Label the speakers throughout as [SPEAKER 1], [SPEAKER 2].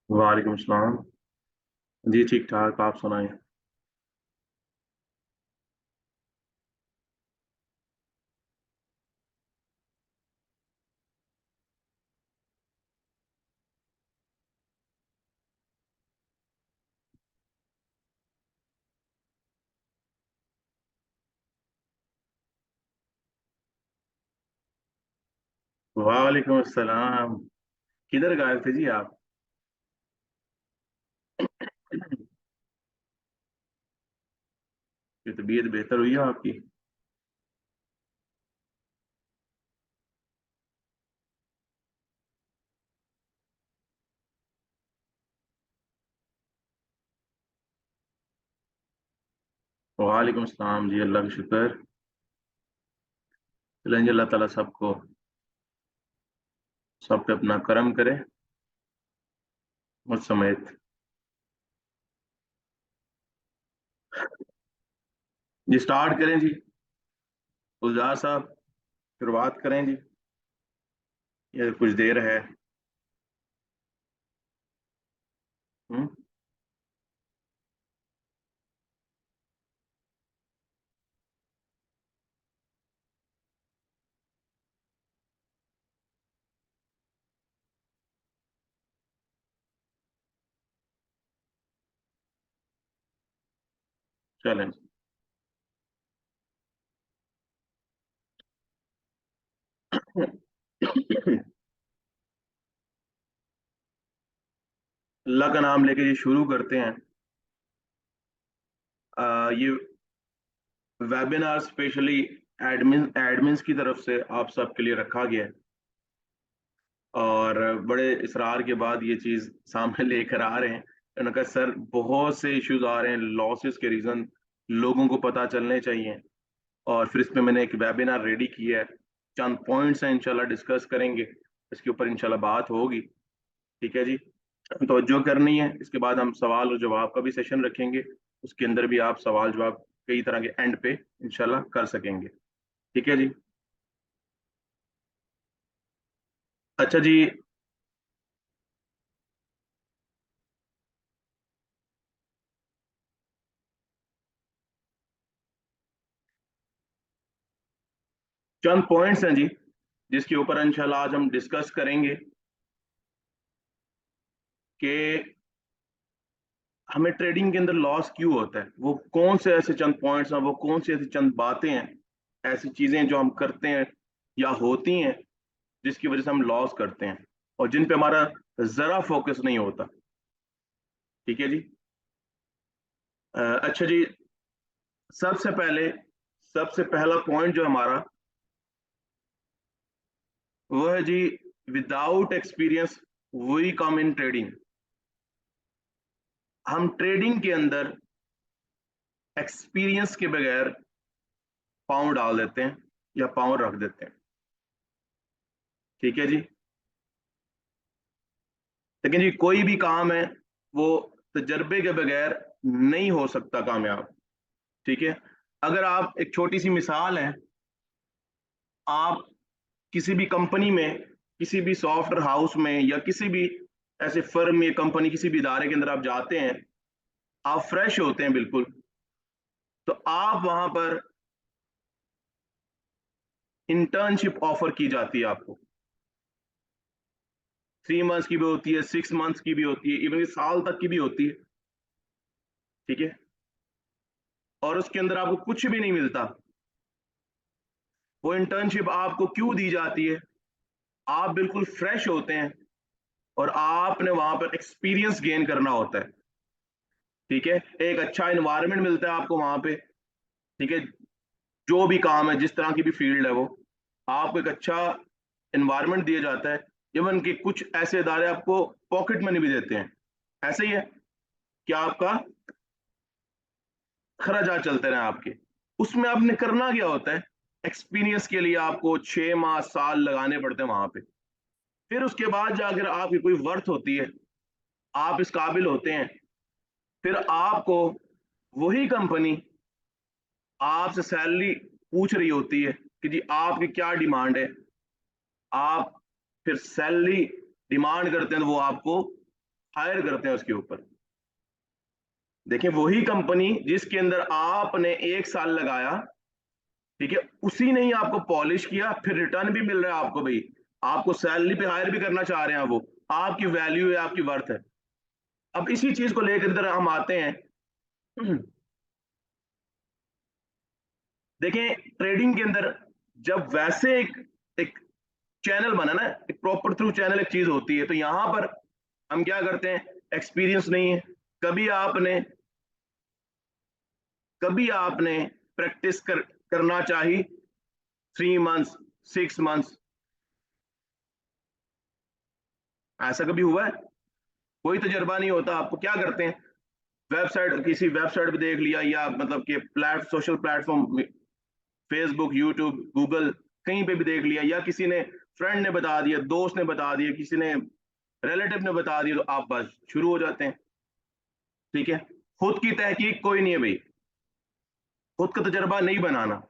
[SPEAKER 1] वालेकुम सलाम। जी ठीक ठाक, आप सुनाएं। वालेकुम अस्सलाम। किधर गायब थे जी आप? ये तबीयत बेहतर हुई है आपकी? वालेकुम अस्सलाम जी, अल्लाह का शुक्र। चलें जी, अल्लाह ताला सबको सब पे अपना करम करे, मुझ समेत। जी स्टार्ट करें जी। गुलजार साहब, शुरुआत करें जी। ये कुछ देर है। हम्म। चलें। अल्लाह का नाम लेके जी शुरू करते हैं। ये वेबिनार स्पेशली एडमिन्स की तरफ से आप सबके लिए रखा गया है, और बड़े इसरार के बाद ये चीज़ सामने लेकर आ रहे हैं। उन्होंने कहा सर बहुत से इश्यूज आ रहे हैं, लॉसेस के रीज़न लोगों को पता चलने चाहिए, और फिर इस पे मैंने एक वेबिनार रेडी किया है। चंद पॉइंट्स हैं, इंशाल्लाह डिस्कस करेंगे, इसके ऊपर इंशाल्लाह बात होगी। ठीक है जी, तो जो करनी है, इसके बाद हम सवाल और जवाब का भी सेशन रखेंगे। उसके अंदर भी आप सवाल जवाब कई तरह के एंड पे इंशाल्लाह कर सकेंगे। ठीक है जी। अच्छा जी। चंद पॉइंट्स हैं जी, जिसके ऊपर इंशाल्लाह आज हम डिस्कस करेंगे कि हमें ट्रेडिंग के अंदर लॉस क्यों होता है। वो कौन से ऐसे चंद पॉइंट्स हैं, वो कौन सी ऐसी चंद बातें हैं, ऐसी चीजें जो हम करते हैं या होती हैं जिसकी वजह से हम लॉस करते हैं, और जिन पे हमारा जरा फोकस नहीं होता। ठीक है जी। अच्छा जी। सबसे पहले, सबसे पहला पॉइंट जो हमारा, वो है जी, without experience we come in trading. हम ट्रेडिंग के अंदर एक्सपीरियंस के बगैर पाँव डाल देते हैं या पाँव रख देते हैं। ठीक है जी। लेकिन जी कोई भी काम है वो तजर्बे के बगैर नहीं हो सकता कामयाब। ठीक है। अगर आप, एक छोटी सी मिसाल है, आप किसी भी कंपनी में, किसी भी सॉफ्टवेयर हाउस में, या किसी भी ऐसे फर्म या कंपनी, किसी भी इदारे के अंदर आप जाते हैं, आप फ्रेश होते हैं बिल्कुल, तो आप वहां पर इंटर्नशिप ऑफर की जाती है आपको। 3 मंथ्स की भी होती है, 6 मंथ्स की भी होती है, इवन साल तक की भी होती है। ठीक है। और उसके अंदर आपको कुछ भी नहीं मिलता। वो इंटर्नशिप आपको क्यों दी जाती है? आप बिल्कुल फ्रेश होते हैं, और आपने वहां पर एक्सपीरियंस गेन करना होता है। ठीक है। एक अच्छा इन्वायरमेंट मिलता है आपको वहां पे। ठीक है। जो भी काम है, जिस तरह की भी फील्ड है, वो आपको एक अच्छा इन्वायरमेंट दिया जाता है। इवन कि कुछ ऐसे इदारे आपको पॉकेट मनी भी देते हैं। ऐसे ही है कि आपका खर्चा चलते रहे आपके। उसमें आपने करना क्या होता है? एक्सपीरियंस के लिए आपको 6 माह साल लगाने पड़ते हैं वहां पे। फिर उसके बाद जाकर आपकी कोई वर्थ होती है, आप इस काबिल होते हैं, फिर आपको वही कंपनी आपसे सैलरी पूछ रही होती है कि जी आपकी क्या डिमांड है। आप फिर सैलरी डिमांड करते हैं, तो वो आपको हायर करते हैं उसके ऊपर। देखिए वही कंपनी जिसके अंदर आपने 1 साल लगाया, ठीक है, उसी ने ही आपको पॉलिश किया, फिर रिटर्न भी मिल रहा है आपको भाई, आपको सैलरी पे हायर भी करना चाह रहे हैं, वो आपकी वैल्यू है, आपकी वर्थ है। अब इसी चीज को लेकर इधर हम आते हैं। देखें ट्रेडिंग के अंदर जब वैसे एक चैनल बना ना, एक प्रॉपर थ्रू चैनल एक चीज होती है, तो यहां पर हम क्या करते हैं, एक्सपीरियंस नहीं है, कभी आपने कभी आपने प्रैक्टिस करना चाहिए 3 मंथ्स 6 मंथ्स, ऐसा कभी हुआ है? कोई तजर्बा नहीं होता, आपको क्या करते हैं, वेबसाइट, किसी वेबसाइट पे देख लिया, या मतलब कि social platform, Facebook, YouTube, Google, कहीं पे भी देख लिया, या किसी ने फ्रेंड ने बता दिया, दोस्त ने बता दिया, किसी ने रिलेटिव ने बता दिया, तो आप बस शुरू हो जाते हैं। ठीक है, खुद की तहकीक कोई नहीं है भाई, खुद का तजर्बा नहीं बनाना।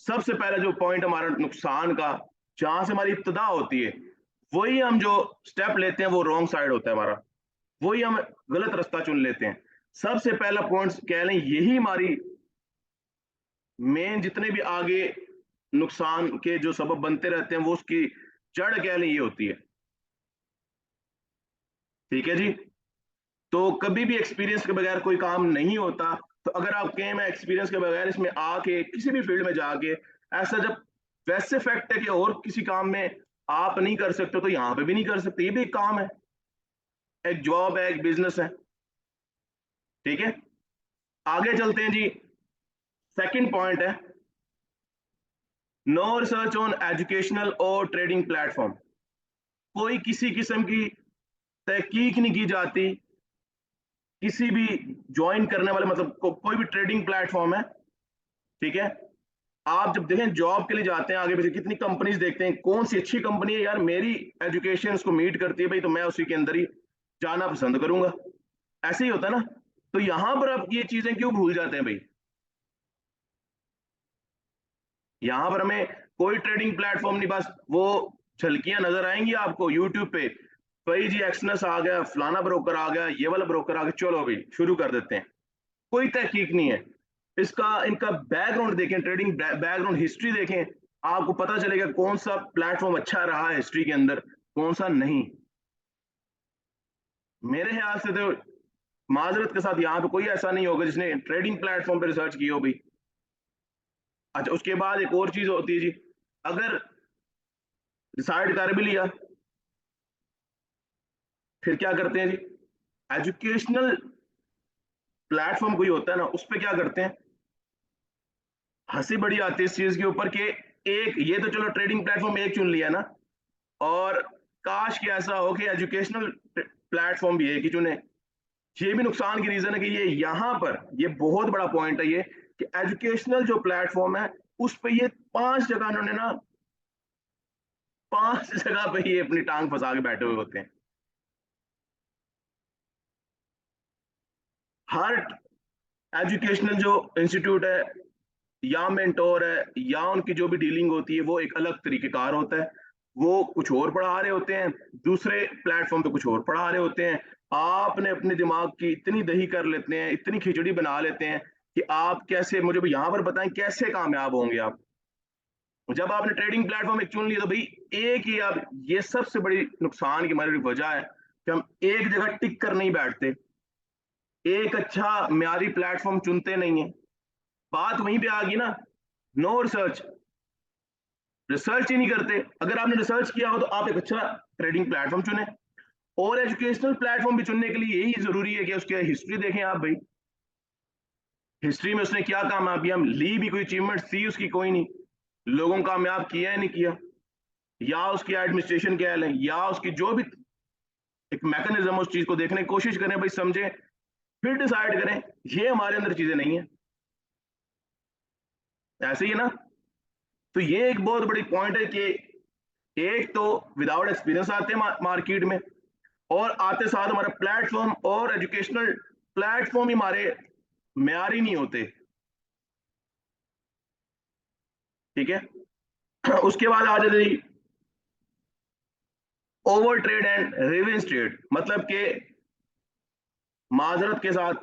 [SPEAKER 1] सबसे पहला जो पॉइंट हमारा नुकसान का, जहां से हमारी इब्तदा होती है, वही हम जो स्टेप लेते हैं वो रॉन्ग साइड होता है हमारा, वही हम गलत रास्ता चुन लेते हैं। सबसे पहला पॉइंट कह लें, यही हमारी मेन, जितने भी आगे नुकसान के जो सबब बनते रहते हैं, वो उसकी जड़ कह लें ये होती है। ठीक है जी, तो कभी भी एक्सपीरियंस के बगैर कोई काम नहीं होता। तो अगर आप कहें मैं एक्सपीरियंस के बगैर इसमें आके किसी भी फील्ड में जाके, ऐसा जब वैसे फैक्ट है कि और किसी काम में आप नहीं कर सकते, तो यहां पे भी नहीं कर सकते, ये भी एक काम है, एक जॉब है, एक बिजनेस है। ठीक है, आगे चलते हैं जी। सेकंड पॉइंट है, नो रिसर्च ऑन एजुकेशनल और ट्रेडिंग प्लेटफॉर्म। कोई किसी किस्म की तहकीक नहीं की जाती किसी भी ज्वाइन करने वाले, मतलब कोई भी ट्रेडिंग प्लेटफॉर्म है, ठीक है, आप जब देखें जॉब के लिए जाते हैं, आगे पीछे कितनी कंपनीज देखते हैं, कौन सी अच्छी कंपनी है यार, मेरी एजुकेशन उसको मीट करती है भाई, तो मैं उसी के अंदर ही जाना पसंद करूंगा। ऐसे ही होता है ना। तो यहां पर आप ये चीजें क्यों भूल जाते हैं भाई, यहां पर हमें कोई ट्रेडिंग प्लेटफॉर्म नहीं, बस वो झलकियां नजर आएंगी आपको यूट्यूब पे, भाई जी एक्सनस आ गया, फलाना ब्रोकर आ गया, ये वाला ब्रोकर आ गया, चलो भाई शुरू कर देते हैं। कोई तहकीक नहीं है इसका, इनका बैकग्राउंड देखें, ट्रेडिंग बैकग्राउंड हिस्ट्री देखें, आपको पता चलेगा कौन सा प्लेटफॉर्म अच्छा रहा है हिस्ट्री के अंदर, कौन सा नहीं। मेरे ख्याल से तो माजरत के साथ यहाँ पे कोई ऐसा नहीं होगा जिसने ट्रेडिंग प्लेटफॉर्म पे रिसर्च की हो भाई। अच्छा, उसके बाद एक और चीज होती है जी, अगर डिसाइड कर भी लिया, फिर क्या करते हैं जी, एजुकेशनल प्लेटफॉर्म कोई होता है ना, उस पर क्या करते हैं, हंसी बड़ी आती है इस चीज के ऊपर कि एक ये तो चलो ट्रेडिंग प्लेटफॉर्म एक चुन लिया ना, और काश कि ऐसा हो कि एजुकेशनल प्लेटफॉर्म भी एक ही चुने। ये भी नुकसान की रीजन है कि ये यहाँ पर ये बहुत बड़ा पॉइंट है ये, कि एजुकेशनल जो प्लेटफॉर्म है उस पर ये 5 जगह उन्होंने ना, 5 जगह पे ये अपनी टांग फंसा के बैठे हुए होते हैं। हर एजुकेशनल जो इंस्टीट्यूट है, या मेंटोर है, या उनकी जो भी डीलिंग होती है, वो एक अलग तरीकेकार होता है। वो कुछ और पढ़ा रहे होते हैं, दूसरे प्लेटफॉर्म पे कुछ और पढ़ा रहे होते हैं। आपने अपने दिमाग की इतनी दही कर लेते हैं, इतनी खिचड़ी बना लेते हैं कि आप कैसे, मुझे भी यहाँ पर बताएं कैसे कामयाब होंगे आप। जब आपने ट्रेडिंग प्लेटफॉर्म एक चुन लिया, तो भाई एक ही आप, ये सबसे बड़ी नुकसान की हमारी वजह है कि हम एक जगह टिक कर नहीं बैठते, एक अच्छा म्यारी प्लेटफॉर्म चुनते नहीं है। बात वहीं पे आ गई ना, नो रिसर्च, रिसर्च ही नहीं करते। अगर आपने रिसर्च किया हो तो आप एक अच्छा ट्रेडिंग प्लेटफॉर्म चुने। और एजुकेशनल प्लेटफॉर्म भी चुनने के लिए यही जरूरी है कि उसके हिस्ट्री देखें आप भाई, हिस्ट्री में उसने क्या कामयाबियां ली, भी कोई अचीवमेंट थी उसकी, कोई नहीं, लोगों को कामयाब किया है नहीं किया, या उसकी एडमिनिस्ट्रेशन क्या है, या उसकी जो भी एक मैकेनिज्म उस चीज को देखने की कोशिश करें भाई, समझें, फिर डिसाइड करें। ये हमारे अंदर चीजें नहीं है, ऐसे ही है ना। तो ये एक बहुत बड़ी पॉइंट है कि एक तो विदाउट एक्सपीरियंस आते हैं मार्केट में, और आते साथ हमारा प्लेटफॉर्म और एजुकेशनल प्लेटफॉर्म ही हमारे म्यारी नहीं होते। ठीक है, उसके बाद आ जाते over trade and revenge trade मतलब के माजरत के साथ,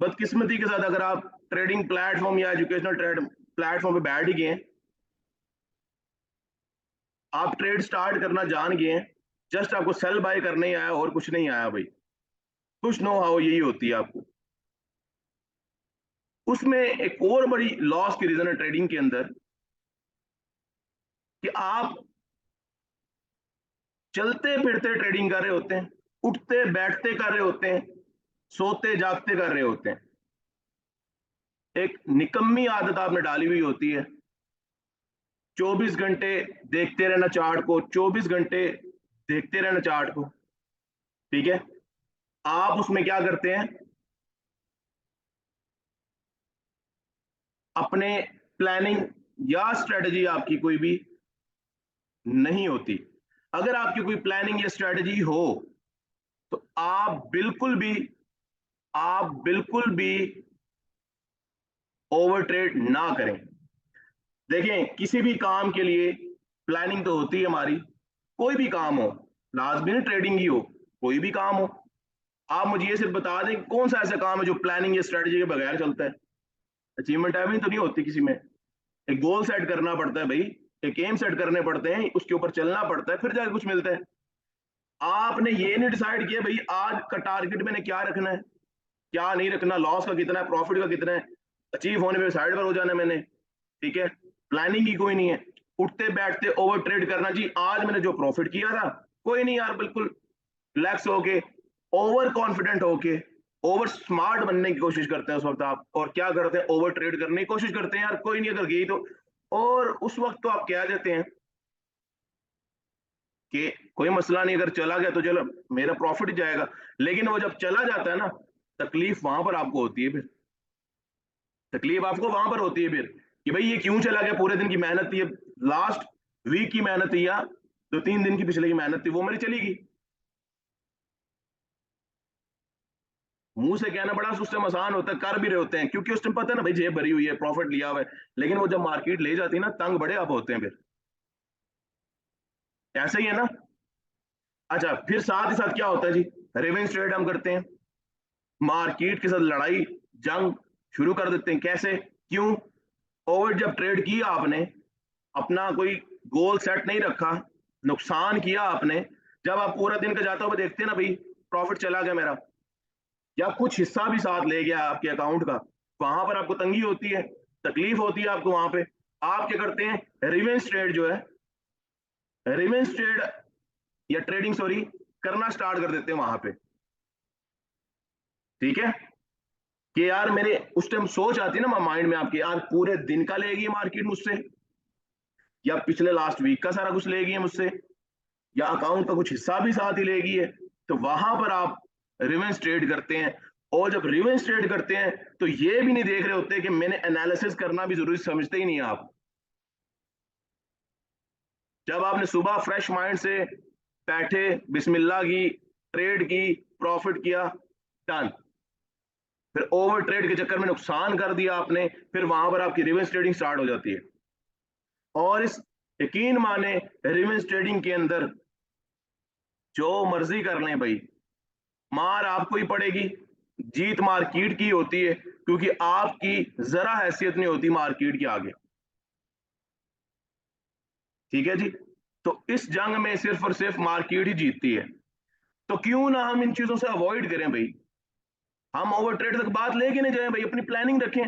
[SPEAKER 1] बदकिस्मती के साथ, अगर आप ट्रेडिंग प्लेटफॉर्म या एजुकेशनल ट्रेड प्लेटफॉर्म पे बैठ ही गए, आप ट्रेड स्टार्ट करना जान गए, जस्ट आपको सेल बाय करने ही आया और कुछ नहीं आया भाई, कुछ नो हाउ यही होती है आपको। उसमें एक और बड़ी लॉस की रीजन है ट्रेडिंग के अंदर कि आप चलते फिरते ट्रेडिंग कर रहे होते हैं, उठते बैठते कर रहे होते हैं, सोते जागते कर रहे होते हैं। एक निकम्मी आदत आपने डाली हुई होती है, 24 घंटे देखते रहना चार्ट को, 24 घंटे देखते रहना चार्ट को, ठीक है। आप उसमें क्या करते हैं, अपने प्लानिंग या स्ट्रेटजी आपकी कोई भी नहीं होती। अगर आपकी कोई प्लानिंग या स्ट्रेटजी हो तो आप बिल्कुल भी ओवर ट्रेड ना करें। देखें, किसी भी काम के लिए प्लानिंग तो होती है हमारी, कोई भी काम हो, लाजमी ट्रेडिंग ही हो, कोई भी काम हो। आप मुझे ये सिर्फ बता दें कौन सा ऐसा काम है जो प्लानिंग या स्ट्रेटजी के बगैर चलता है। अचीवमेंट टाइमिंग तो नहीं होती किसी में। एक गोल सेट करना पड़ता है भाई, एक एम सेट करने पड़ते हैं, उसके ऊपर चलना पड़ता है, फिर जाके कुछ मिलता है। आपने ये नहीं डिसाइड किया भाई आज का टारगेट मैंने क्या रखना है, क्या नहीं रखना, लॉस का कितना है, प्रॉफिट का कितना है, अचीव होने पे साइड पर हो जाना मैंने, ठीक है। प्लानिंग ही कोई नहीं है, उठते बैठते ओवर ट्रेड करना जी, आज मैंने जो प्रॉफिट किया था, कोई नहीं यार, बिल्कुल रिलैक्स होके, ओवर कॉन्फिडेंट होके, ओवर स्मार्ट बनने की कोशिश करते हैं उस वक्त आप, और क्या करते हैं, ओवर ट्रेड करने की कोशिश करते हैं यार, कोई नहीं अगर गई तो। और उस वक्त तो आप कह देते हैं कि कोई मसला नहीं, अगर चला गया तो चलो मेरा प्रॉफिट ही जाएगा। लेकिन वो जब चला जाता है ना, तकलीफ वहां पर आपको होती है फिर, तकलीफ आपको वहां पर होती है फिर कि भाई ये क्यों चला गया, पूरे दिन की मेहनत थी, लास्ट वीक की मेहनत थी या 2-3 दिन की पिछले की मेहनत थी, वो मेरी चली गई। मुंह से कहना बड़ा उस टाइम आसान होता है, कर भी रहे होते हैं क्योंकि उस टाइम पता है ना भाई जेब भरी हुई है, प्रॉफिट लिया हुआ है। लेकिन वो जब मार्केट ले जाती है ना, तंग बड़े आप होते हैं फिर। ऐसा ही है ना। अच्छा, फिर साथ ही साथ क्या होता है जी, रेवेंज ट्रेड हम करते हैं, मार्केट के साथ लड़ाई जंग शुरू कर देते हैं। कैसे, क्यों, ओवर जब ट्रेड किया आपने, अपना कोई गोल सेट नहीं रखा, नुकसान किया आपने, जब आप पूरा दिन का जाता हुआ देखते हैं ना भाई प्रॉफिट चला गया मेरा, या कुछ हिस्सा भी साथ ले गया आपके अकाउंट का, वहां पर आपको तंगी होती है, तकलीफ होती है आपको वहां पे। आप क्या करते हैं, रिवेंज ट्रेड जो है, रिवेंज ट्रेड या ट्रेडिंग सॉरी करना स्टार्ट कर देते हैं वहां पे, ठीक है। कि यार मेरे उस टाइम सोच आती है ना माइंड में आपके, यार पूरे दिन का लेगी मार्केट मुझसे, या पिछले लास्ट वीक का सारा कुछ लेगी है मुझसे, या अकाउंट का कुछ हिस्सा भी साथ ही लेगी है। तो वहां पर आप रिवेंज ट्रेड करते हैं। और जब रिवेंज ट्रेड करते हैं तो ये भी नहीं देख रहे होते कि मैंने एनालिसिस करना भी जरूरी समझते ही नहीं है आप। जब आपने सुबह फ्रेश माइंड से बैठे, बिस्मिल्लाह की, ट्रेड की, प्रॉफिट किया, डन, फिर ओवर ट्रेड के चक्कर में नुकसान कर दिया आपने, फिर वहां पर आपकी रिवेंज ट्रेडिंग स्टार्ट हो जाती है। और इस यकीन माने रिवेंज ट्रेडिंग के अंदर जो मर्जी कर लें भाई, मार आपको ही पड़ेगी, जीत मार्केट की होती है, क्योंकि आपकी जरा हैसियत नहीं होती मार्केट के आगे, ठीक है जी। तो इस जंग में सिर्फ और सिर्फ मार्केट ही जीतती है। तो क्यों ना हम इन चीजों से अवॉइड करें भाई, हम ओवर ट्रेड तक बात लेके नहीं जाए भाई, अपनी प्लानिंग रखें।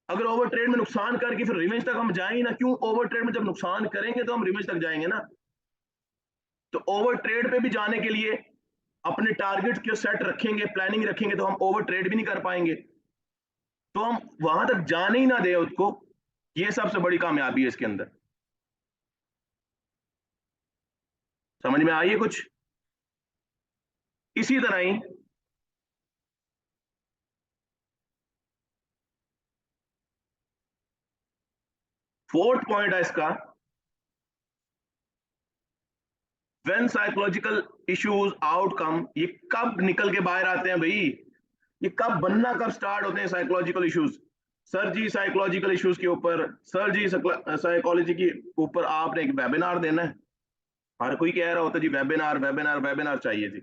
[SPEAKER 1] अगर ओवर ट्रेड में नुकसान करके फिर रिवेंज तक हम जाएंगे ना, क्यों, ओवर ट्रेड में जब नुकसान करेंगे तो हम रिवेंज तक जाएंगे ना। तो ओवर ट्रेड पे भी जाने के लिए अपने टारगेट के सेट रखेंगे, प्लानिंग रखेंगे, तो हम ओवर ट्रेड भी नहीं कर पाएंगे। तो हम वहां तक जाने ही ना दें उसको, ये सबसे बड़ी कामयाबी है इसके अंदर। समझ में आई है कुछ। इसी तरह ही फोर्थ पॉइंट है इसका, व्हेन साइकोलॉजिकल इश्यूज आउटकम, ये कब निकल के बाहर आते हैं भाई, ये कब बनना कब स्टार्ट होते हैं साइकोलॉजिकल इश्यूज, सर जी साइकोलॉजिकल इश्यूज के ऊपर, सर जी साइकोलॉजी के ऊपर आपने एक वेबिनार देना है। हर कोई कह रहा होता है जी वेबिनार वेबिनार वेबिनार चाहिए जी।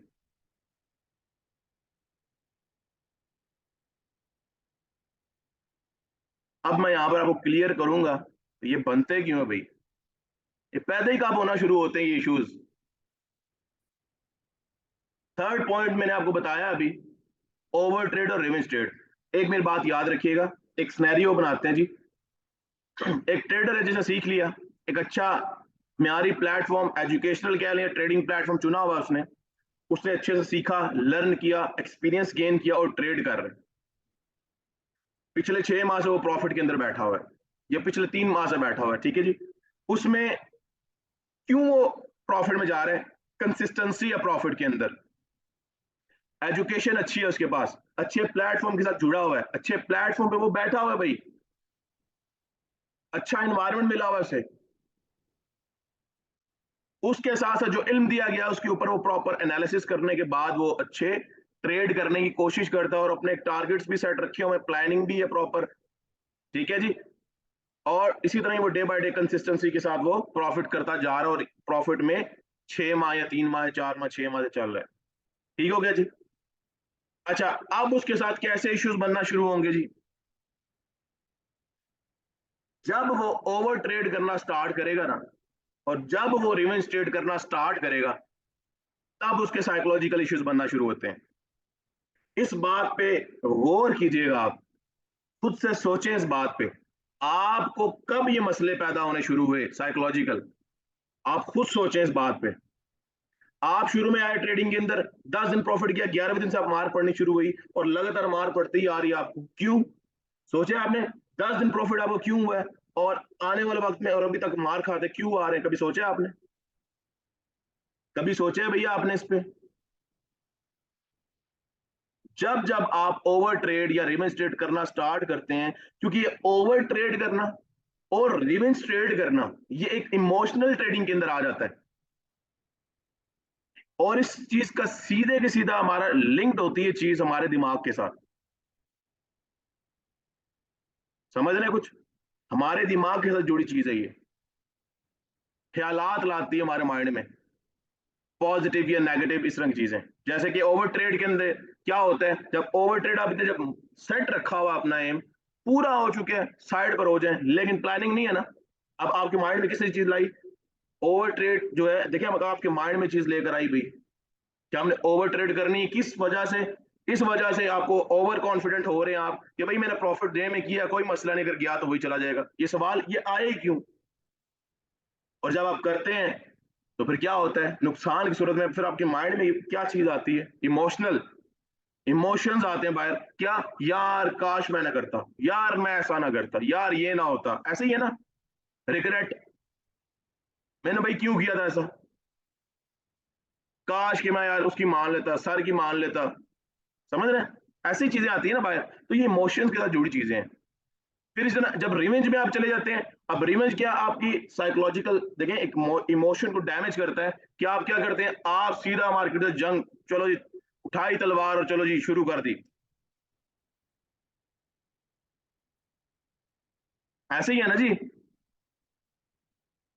[SPEAKER 1] अब मैं यहाँ पर आपको क्लियर करूंगा ये बनते क्यों है भाई। ये पैदा ही कब होना शुरू होते हैं ये इश्यूज। थर्ड पॉइंट मैंने आपको बताया अभी, ओवर ट्रेड और रिवेंज ट्रेड। एक मेरी बात याद रखिएगा, एक सिनेरियो बनाते हैं जी। एक ट्रेडर है जिसने सीख लिया, एक अच्छा म्यारी प्लेटफॉर्म एजुकेशनल कह लें ट्रेडिंग प्लेटफॉर्म चुना हुआ उसने। उसने अच्छे से सीखा, लर्न किया, एक्सपीरियंस गेन किया और ट्रेड कर रहे हैं। पिछले 6 माह से वो प्रॉफिट के अंदर बैठा हुआ है या पिछले 3 माह से बैठा हुआ है, ठीक है जी। उसमें क्यों वो प्रॉफिट में जा रहे हैं? कंसिस्टेंसी है प्रॉफिट के अंदर, एजुकेशन अच्छी है उसके पास, अच्छे प्लेटफॉर्म के साथ जुड़ा हुआ है, अच्छे प्लेटफॉर्म पे वो बैठा हुआ है भाई, अच्छा एनवायरमेंट मिला हुआ है उसे। उसके साथ साथ जो इल्म दिया गया उसके ऊपर वो प्रॉपर एनालिसिस करने के बाद वो अच्छे ट्रेड करने की कोशिश करता है और अपने टारगेट्स भी सेट रखे हुए, प्लानिंग भी है प्रॉपर, ठीक है जी। और इसी तरह वो डे बाय डे कंसिस्टेंसी के साथ वो प्रॉफिट करता जा रहा है और प्रॉफिट में 6 माह या 3 माह 4 माह 6 माह से चल रहा है। ठीक हो गया जी। अच्छा, अब उसके साथ कैसे इश्यूज बनना शुरू होंगे जी? जब वो ओवर ट्रेड करना स्टार्ट करेगा ना, और जब वो रिवेंज ट्रेड करना स्टार्ट करेगा, तब उसके साइकोलॉजिकल इश्यूज बनना शुरू होते हैं। इस बात पे गौर कीजिएगा, आप खुद से सोचें इस बात पे, आपको कब ये मसले पैदा होने शुरू हुए साइकोलॉजिकल? आप खुद सोचें इस बात पे। आप शुरू में आए ट्रेडिंग के अंदर, 10 दिन प्रॉफिट किया, 11वें दिन से आप मार पड़नी शुरू हुई और लगातार मार पड़ती ही आ रही है आपको, क्यों? सोचे आपने 10 दिन प्रॉफिट आपको क्यों हुआ है? और आने वाले वक्त में और अभी तक मार खाते क्यों आ रहे हैं? कभी सोचा आपने? कभी सोचा है भैया आपने इस पे? जब जब आप ओवर ट्रेड या रिवेंज ट्रेड करना स्टार्ट करते हैं, क्योंकि ये ओवर ट्रेड करना और रिवेंज ट्रेड करना ये एक इमोशनल ट्रेडिंग के अंदर आ जाता है, और इस चीज का सीधे के सीधा हमारा लिंक्ड होती है चीज हमारे दिमाग के साथ। समझ रहे हैं कुछ? हमारे दिमाग के साथ जुड़ी चीज है ये, ख्यालात लाती है हमारे माइंड में, पॉजिटिव या नेगेटिव इस रंग चीजें। जैसे कि ओवर ट्रेड के अंदर क्या होता है, जब ओवर ट्रेड आपने जब सेट रखा हुआ अपना एम पूरा हो चुके हैं, साइड पर हो जाए, लेकिन प्लानिंग नहीं है ना। अब आपके माइंड में किसी चीज लाई, ओवर ट्रेड जो है, देखिए मतलब आपके माइंड में चीज लेकर आई भाई कि हमने ओवर ट्रेड करनी है, किस वजह से? इस वजह से आपको ओवर कॉन्फिडेंट हो रहे हैं आप कि भाई मैंने प्रॉफिट डे में किया, कोई मसला नहीं, अगर गया तो वही चला जाएगा। ये सवाल ये आए क्यों? और जब आप करते हैं तो फिर क्या होता है? नुकसान की सूरत में फिर आपके माइंड में क्या चीज आती है? इमोशनल इमोशंस आते हैं बाहर, क्या? यार काश मैं ना करता, यार मैं ऐसा ना करता, यार ये ना होता, ऐसे ही है ना। रिग्रेट, मैंने भाई क्यों किया था ऐसा, काश कि मैं यार उसकी मान लेता, सर की मान लेता। समझ रहे हैं? ऐसी चीजें आती है ना बाहर, तो ये इमोशंस के साथ जुड़ी चीजें हैं। फिर इस तरह जब रिवेंज में आप चले जाते हैं, अब रिवेंज क्या आपकी साइकोलॉजिकल, देखें, एक इमोशन को डैमेज करता है कि आप क्या करते हैं, आप सीधा मार्केट से जंग, चलो जी, उठाई तलवार और चलो जी शुरू कर दी। ऐसे ही है ना जी,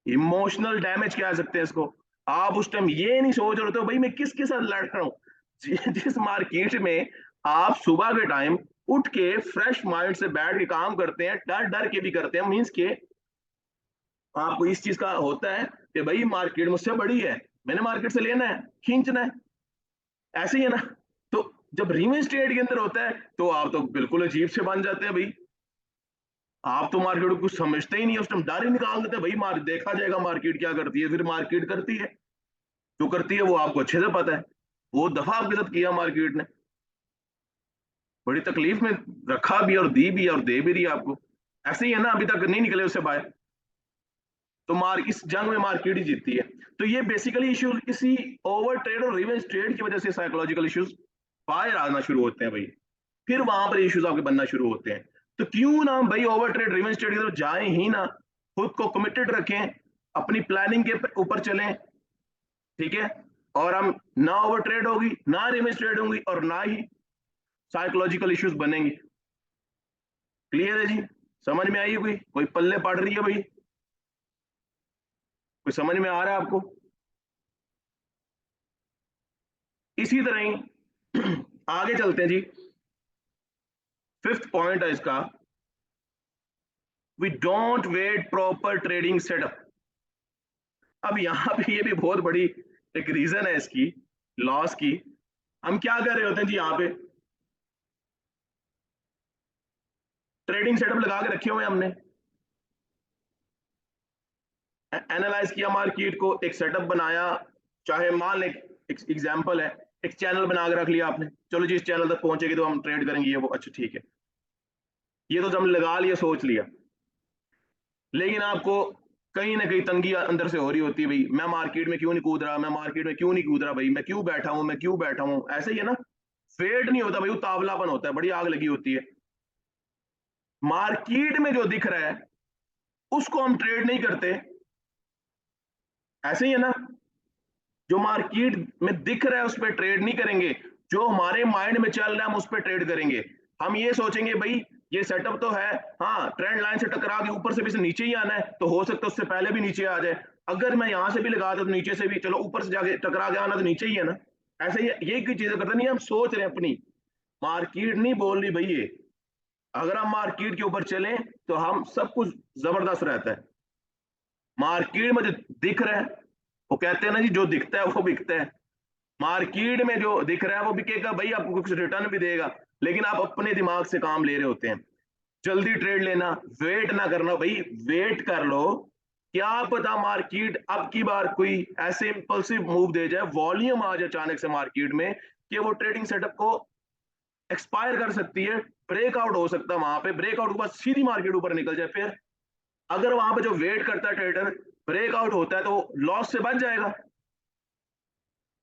[SPEAKER 1] इमोशनल डैमेज कह सकते हैं इसको। आप उस टाइम ये नहीं सोच रहे हो भाई मैं किसके साथ लड़ रहा हूँ। जिस मार्केट में आप सुबह के टाइम उठ के फ्रेश माइंड से बैठ के काम करते हैं, डर डर के भी करते हैं, मीन्स के आपको इस चीज का होता है कि भाई मार्केट मुझसे बड़ी है, मैंने मार्केट से लेना है, खींचना है। ऐसे ही है ना। तो जब रिवेंज ट्रेड के अंदर होता है तो आप तो बिल्कुल अजीब से बन जाते हैं भाई। आप तो मार्केट को कुछ समझते ही नहीं है, उस टाइम डर ही निकाल देते हैं भाई, मार देखा जाएगा मार्केट क्या करती है। फिर मार्केट करती है जो करती है वो आपको अच्छे से पता है, वो दफा आपके साथ किया मार्केट ने, बड़ी तकलीफ में रखा भी और दी भी और दे भी रही आपको। ऐसे ही है ना, अभी तक नहीं निकले उससे बाहर। तो मार इस जंग में मार्केट ही जीतती है। तो ये बेसिकली इश्यूज इसी ओवर ट्रेड और रिवेंज ट्रेड की वजह से साइकोलॉजिकल इश्यूज बाहर आना शुरू होते हैं भाई। फिर वहां पर इश्यूज आपके बनना शुरू होते हैं। तो क्यों ना हम भाई ओवर ट्रेड रिवेंज ट्रेड की तरफ जाए ही ना, खुद को कमिटेड रखें, अपनी प्लानिंग के ऊपर चलें, ठीक है। और हम ना ओवर ट्रेड होगी, ना रिवेंज ट्रेड होंगी, और ना ही साइकोलॉजिकल इश्यूज बनेंगे। क्लियर है जी? समझ में आई है? कोई पल्ले पड़ रही है भाई? कोई समझ में आ रहा है आपको? इसी तरह ही आगे चलते हैं जी। फिफ्थ पॉइंट है इसका, we don't wait proper trading setup. अब यहां पे ये भी बहुत बड़ी एक रीजन है इसकी लॉस की। हम क्या कर रहे होते हैं जी, यहाँ पे ट्रेडिंग सेटअप लगा के रखे हुए हैं हमने, एनालाइज किया मार्केट को, एक सेटअप बनाया, चाहे मान ले एक एग्जांपल है, एक चैनल बना के रख लिया आपने, चलो जी इस चैनल तक पहुंचेगी तो हम ट्रेड करेंगे ये वो, अच्छा ठीक है, ये तो हमने लगा लिया, सोच लिया। लेकिन आपको कहीं ना कहीं तंगी अंदर से हो रही होती है, भाई मैं मार्केट में क्यों नहीं कूद रहा, मैं मार्केट में क्यों नहीं कूद रहा, भाई मैं क्यों बैठा हूं, मैं क्यों बैठा हूं, ऐसे ही है ना। फेड नहीं होता भाई, वो तावलापन होता है, बड़ी आग लगी होती है। मार्केट में जो दिख रहा है उसको हम ट्रेड नहीं करते, ऐसे ही है ना। जो मार्केट में दिख रहा है उस पर ट्रेड नहीं करेंगे, जो हमारे माइंड में चल रहा है हम उस पर ट्रेड करेंगे। हम ये सोचेंगे भाई ये सेटअप तो है, हाँ ट्रेंड लाइन से टकरा के ऊपर से भी से नीचे ही आना है, तो हो सकता है उससे पहले भी नीचे आ जाए, अगर मैं यहां से भी लगा दूं तो नीचे से भी, चलो ऊपर से जाके टकरा के आना तो नीचे ही है ना। ऐसे ही ये कोई चीजें करते नहीं, हम सोच रहे हैं अपनी, मार्केट नहीं बोल रही भाई ये। अगर हम मार्केट के ऊपर चलें तो हम सब कुछ जबरदस्त रहता है। मार्केट में जो दिख रहा है, वो कहते हैं ना जी, जो दिखता है वो बिकता है। मार्केट में जो दिख रहा है वो बिकेगा भाई, आपको कुछ रिटर्न भी देगा, लेकिन आप अपने दिमाग से काम ले रहे होते हैं। जल्दी ट्रेड लेना, वेट ना करना भाई, वेट कर लो। क्या पता मार्केट अब की बार कोई ऐसे इंपल्सिव मूव दे जाए, वॉल्यूम आ जाए अचानक से मार्केट में, कि वो ट्रेडिंग सेटअप को एक्सपायर कर सकती है, ब्रेकआउट हो सकता है, वहां पे ब्रेकआउट के बाद सीधी मार्केट ऊपर निकल जाए। फिर अगर वहां पे जो वेट करता है ट्रेडर, ब्रेकआउट होता है तो लॉस से बच जाएगा।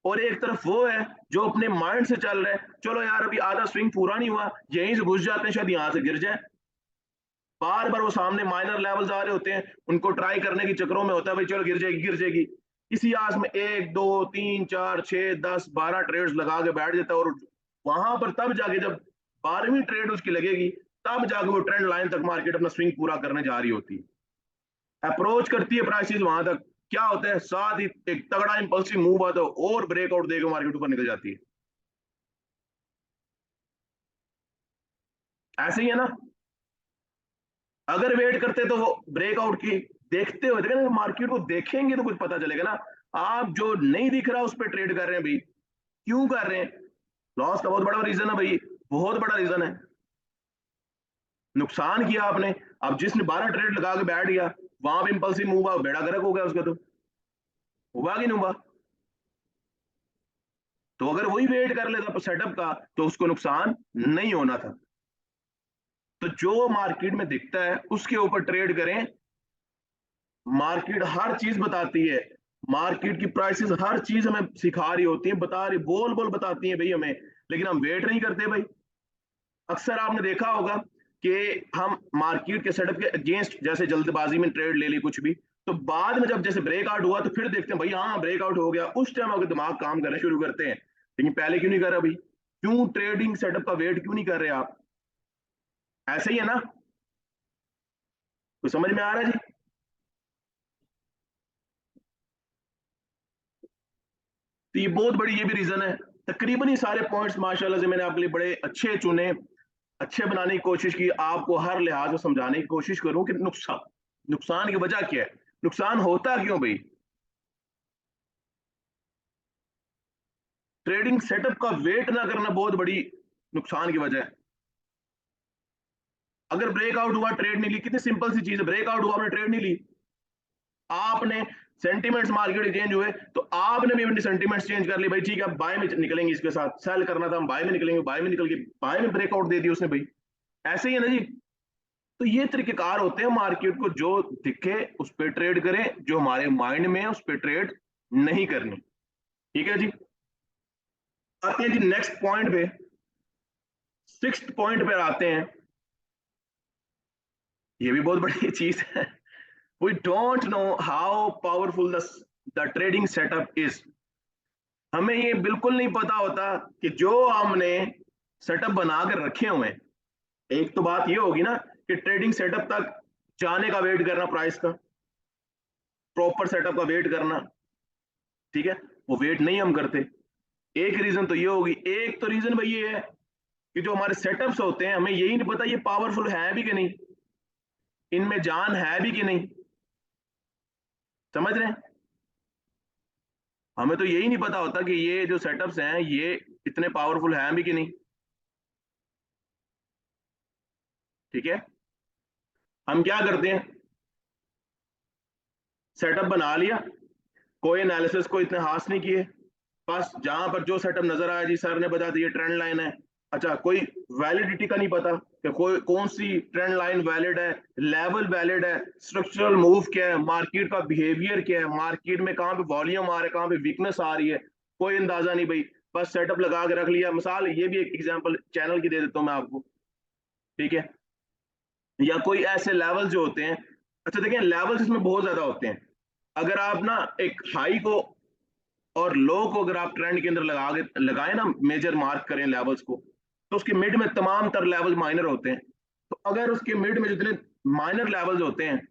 [SPEAKER 1] और एक तरफ वो है जो अपने माइंड से चल रहा है, चलो यार अभी आधा स्विंग पूरा नहीं हुआ, यहीं से घुस जाते हैं, शायद यहां से गिर जाए। बार बार वो सामने माइनर लेवल्स आ रहे होते हैं, उनको ट्राई करने के चक्रों में होता है भाई चलो गिर जाएगी गिर जाएगी, इसी आस में एक दो तीन चार छह 10 12 ट्रेड्स लगा के बैठ जाता है। और वहां पर तब जाके जब 12वीं ट्रेड उसकी लगेगी, तब जाके वो ट्रेंड लाइन तक मार्केट अपना स्विंग पूरा करने जा रही होती है, अप्रोच करती है प्राइसेस वहां तक। क्या होता है, साथ ही एक तगड़ा इंपल्सिव मूव आता है और ब्रेकआउट देकर मार्केट ऊपर निकल जाती है। ऐसे ही है ना। अगर वेट करते तो वो ब्रेकआउट की देखते हुए, देखा ना, मार्केट को देखेंगे तो कुछ पता चलेगा ना। आप जो नहीं दिख रहा उस पर ट्रेड कर रहे हैं भाई, क्यों कर रहे हैं? लॉस का बहुत बड़ा रीजन है भाई, बहुत बड़ा रीजन है, नुकसान किया आपने। अब जिसने 12 ट्रेड लगा के बैठ गया, वहां पे इंपल्सिव मूव हुआ, बेड़ा गर्क हो गया उसका, तो हुआ कि नहीं हुआ? तो अगर वही वेट कर लेता सेटअप का तो उसको नुकसान नहीं होना था। तो जो मार्केट में दिखता है उसके ऊपर ट्रेड करें। मार्केट हर चीज बताती है, मार्केट की प्राइसेस हर चीज हमें सिखा रही होती है, बता रही, बोल बोल बताती है भाई हमें, लेकिन हम वेट नहीं करते भाई। अक्सर आपने देखा होगा कि हम मार्केट के सेटअप के अगेंस्ट जैसे जल्दबाजी में ट्रेड ले ली कुछ भी, तो बाद में जब जैसे ब्रेकआउट हुआ तो फिर देखते हैं भाई हाँ ब्रेकआउट हो गया, उस टाइम अगर दिमाग काम करना शुरू करते हैं, लेकिन पहले क्यों नहीं कर रहा भाई? क्यों ट्रेडिंग सेटअप का वेट क्यों नहीं कर रहे आप? ऐसे ही है ना। तो समझ में आ रहा है जी? तो ये बहुत बड़ी ये भी रीजन है। तकरीबन ये सारे पॉइंट्स माशाल्लाह से मैंने आपके लिए बड़े अच्छे चुने, अच्छे बनाने की कोशिश की, आपको हर लिहाज से समझाने की कोशिश करूं कि नुकसान, नुकसान की वजह क्या है, नुकसान होता क्यों भाई। ट्रेडिंग सेटअप का वेट ना करना बहुत बड़ी नुकसान की वजह है। अगर ब्रेकआउट हुआ ट्रेड नहीं ली, कितनी सिंपल सी चीज है, ब्रेकआउट हुआ आपने ट्रेड नहीं ली, आपने सेंटीमेंट्स मार्केट चेंज हुए तो आपने भी अपनी सेंटीमेंट्स चेंज कर ली, भाई ठीक है बाय में निकलेंगे, इसके साथ सेल करना था हम बाय में निकलेंगे, बाय में निकल के बाय में ब्रेकआउट दे दिया उसने भाई। ऐसे ही है ना जी। तो ये तरीकेकार होते हैं, मार्केट को जो दिखे उस पर ट्रेड करें, जो हमारे माइंड में है उस पर ट्रेड नहीं करनी। ठीक है जी। आते हैं जी नेक्स्ट पॉइंट पे, सिक्स्थ पॉइंट पे आते हैं। ये भी बहुत बड़ी चीज है, we don't know how powerful the trading setup is. हमें ये बिल्कुल नहीं पता होता कि जो हमने सेटअप बना कर रखे हुए हैं, एक तो बात ये होगी ना कि ट्रेडिंग सेटअप तक जाने का वेट करना, प्राइस का प्रॉपर सेटअप का वेट करना, ठीक है, वो वेट नहीं हम करते। एक रीजन तो ये होगी, एक तो रीजन भाई ये है कि जो हमारे सेटअप्स होते हैं हमें यही नहीं पता ये पावरफुल है भी कि नहीं, इनमें जान है भी कि नहीं, समझ रहे हैं? हमें तो यही नहीं पता होता कि ये जो सेटअप्स हैं ये इतने पावरफुल हैं भी कि नहीं, ठीक है। हम क्या करते हैं, सेटअप बना लिया, कोई एनालिसिस को इतने हाथ नहीं किए, बस जहां पर जो सेटअप नजर आया जी सर ने बता दिया ट्रेंड लाइन है, अच्छा कोई वैलिडिटी का नहीं पता कि कोई कौन सी ट्रेंड लाइन वैलिड है, लेवल वैलिड है, स्ट्रक्चरल मूव क्या है, मार्केट का बिहेवियर क्या है, मार्केट में कहाँ पे वॉल्यूम आ रहा है, कहाँ पे वीकनेस आ रही है, कोई अंदाजा नहीं भाई, बस सेटअप लगा के रख लिया। मिसाल ये भी एक एग्जांपल चैनल की दे देता हूँ मैं आपको, ठीक है, या कोई ऐसे लेवल जो होते हैं, अच्छा देखिए लेवल्स इसमें बहुत ज्यादा होते हैं, अगर आप ना एक हाई को और लो को अगर आप ट्रेंड के अंदर लगाए ना, मेजर मार्क करें लेवल्स को, तो उसके मिड में तमाम तर लेवल माइनर होते हैं, तो अगर उसके मिड में जितने माइनर लेवल्स होते हैं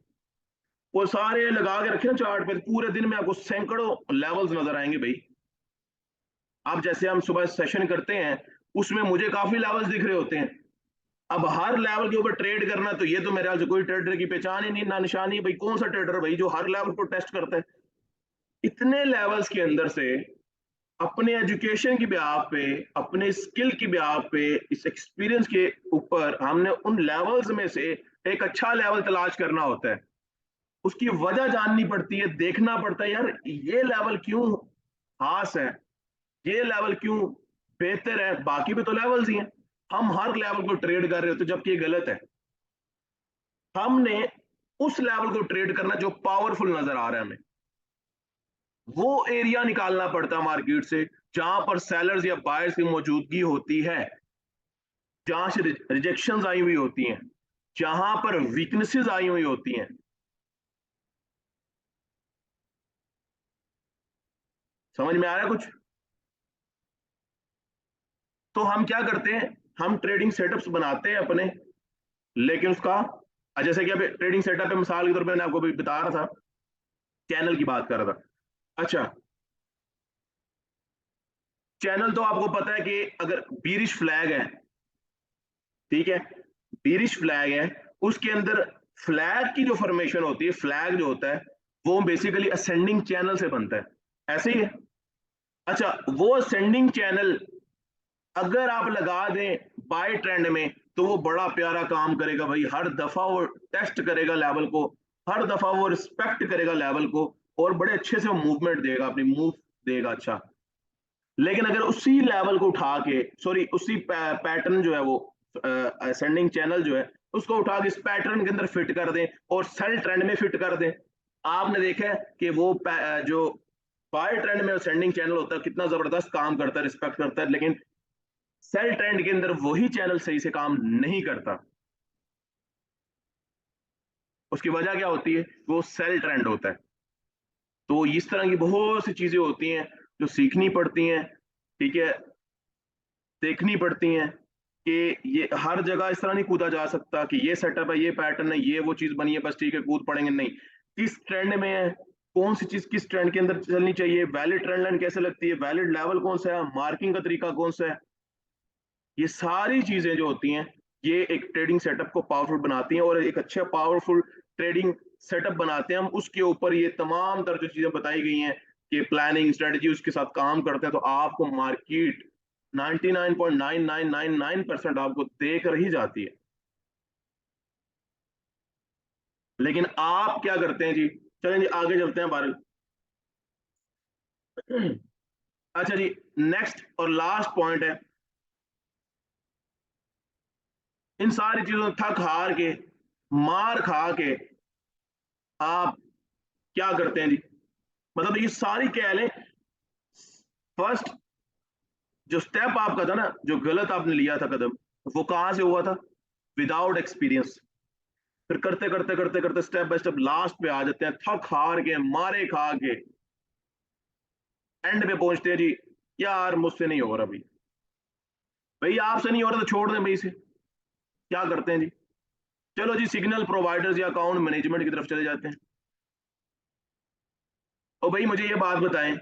[SPEAKER 1] वो सारे लगा के रखे ना चार्ट पे, पूरे दिन में आपको सैकड़ों लेवल्स नजर आएंगे भाई। आप जैसे हम सुबह सेशन करते हैं उसमें मुझे काफी लेवल्स दिख रहे होते हैं, अब हर लेवल के ऊपर ट्रेड करना तो ये तो मेरे ख्याल से कोई ट्रेडर की पहचान ही नहीं, ना निशानी भाई, कौन सा ट्रेडर भाई जो हर लेवल को टेस्ट करता है। इतने लेवल्स के अंदर से अपने एजुकेशन की ब्याह पे, अपने स्किल की ब्याह पे, इस एक्सपीरियंस के ऊपर हमने उन लेवल्स में से एक अच्छा लेवल तलाश करना होता है, उसकी वजह जाननी पड़ती है, देखना पड़ता है यार ये लेवल क्यों खास है, ये लेवल क्यों बेहतर है, बाकी भी तो लेवल्स ही हैं, हम हर लेवल को ट्रेड कर रहे होते जबकि ये गलत है। हमने उस लेवल को ट्रेड करना जो पावरफुल नजर आ रहा है हमें, वो एरिया निकालना पड़ता है मार्केट से जहां पर सेलर्स या बायर्स की मौजूदगी होती है, जहां से रिजेक्शंस आई हुई होती हैं, जहां पर वीकनेसेस आई हुई होती हैं। समझ में आ रहा है कुछ? तो हम क्या करते हैं, हम ट्रेडिंग सेटअप्स बनाते हैं अपने, लेकिन उसका जैसे कि अभी ट्रेडिंग सेटअप है, मिसाल के तौर पर मैंने आपको भी बता रहा था, चैनल की बात कर रहा था, अच्छा चैनल तो आपको पता है कि अगर बीरिश फ्लैग है, ठीक है, बीरिश फ्लैग है, उसके अंदर फ्लैग की जो फॉर्मेशन होती है, फ्लैग जो होता है वो बेसिकली असेंडिंग चैनल से बनता है, ऐसे ही है। अच्छा वो असेंडिंग चैनल अगर आप लगा दें बाय ट्रेंड में तो वो बड़ा प्यारा काम करेगा भाई, हर दफा वो टेस्ट करेगा लेवल को, हर दफा वो रिस्पेक्ट करेगा लेवल को, और बड़े अच्छे से वो मूवमेंट देगा, अपनी मूव देगा, अच्छा। लेकिन अगर उसी लेवल को उठा के, सॉरी उसी पैटर्न जो है वो असेंडिंग चैनल जो है उसको उठा के इस पैटर्न के अंदर फिट कर दें और सेल ट्रेंड में फिट कर दें, आपने देखा है कि वो जो बाय ट्रेंड में असेंडिंग चैनल होता है कितना जबरदस्त काम करता है, रिस्पेक्ट करता है, लेकिन सेल ट्रेंड के अंदर वही चैनल सही से काम नहीं करता। उसकी वजह क्या होती है, वो सेल ट्रेंड होता है। तो इस तरह की बहुत सी चीजें होती हैं जो सीखनी पड़ती हैं, ठीक है, देखनी पड़ती हैं कि ये हर जगह इस तरह नहीं कूदा जा सकता कि ये सेटअप है, ये पैटर्न है, ये वो चीज बनी है, बस ठीक है कूद पड़ेंगे, नहीं, किस ट्रेंड में है, कौन सी चीज किस ट्रेंड के अंदर चलनी चाहिए, वैलिड ट्रेंड लाइन कैसे लगती है, वैलिड लेवल कौन सा है, मार्किंग का तरीका कौन सा है, ये सारी चीजें जो होती हैं ये एक ट्रेडिंग सेटअप को पावरफुल बनाती हैं, और एक अच्छा पावरफुल ट्रेडिंग सेटअप बनाते हैं हम, उसके ऊपर ये तमाम तरह की चीजें बताई गई हैं कि प्लानिंग स्ट्रेटजी उसके साथ काम करते हैं, तो आपको मार्केट 99.9999% आपको देख रही जाती है। लेकिन आप क्या करते हैं जी, चलें जी आगे चलते हैं बारह। अच्छा जी, नेक्स्ट और लास्ट पॉइंट है, इन सारी चीजों थक हार के, मार खा के आप क्या करते हैं जी, मतलब ये सारी कह लें, फर्स्ट जो स्टेप आपका था ना, जो गलत आपने लिया था कदम, वो कहां से हुआ था, विदाउट एक्सपीरियंस। फिर करते करते करते करते स्टेप बाय स्टेप लास्ट पे आ जाते हैं, थक हार के, मारे खा के, एंड पे पहुंचते हैं जी, यार मुझसे नहीं हो रहा भाई, भाई आपसे नहीं हो रहा तो छोड़ दें भाई से, क्या करते हैं जी, चलो जी, सिग्नल प्रोवाइडर्स या अकाउंट मैनेजमेंट की तरफ चले जाते हैं। और भाई मुझे ये बात बताएं,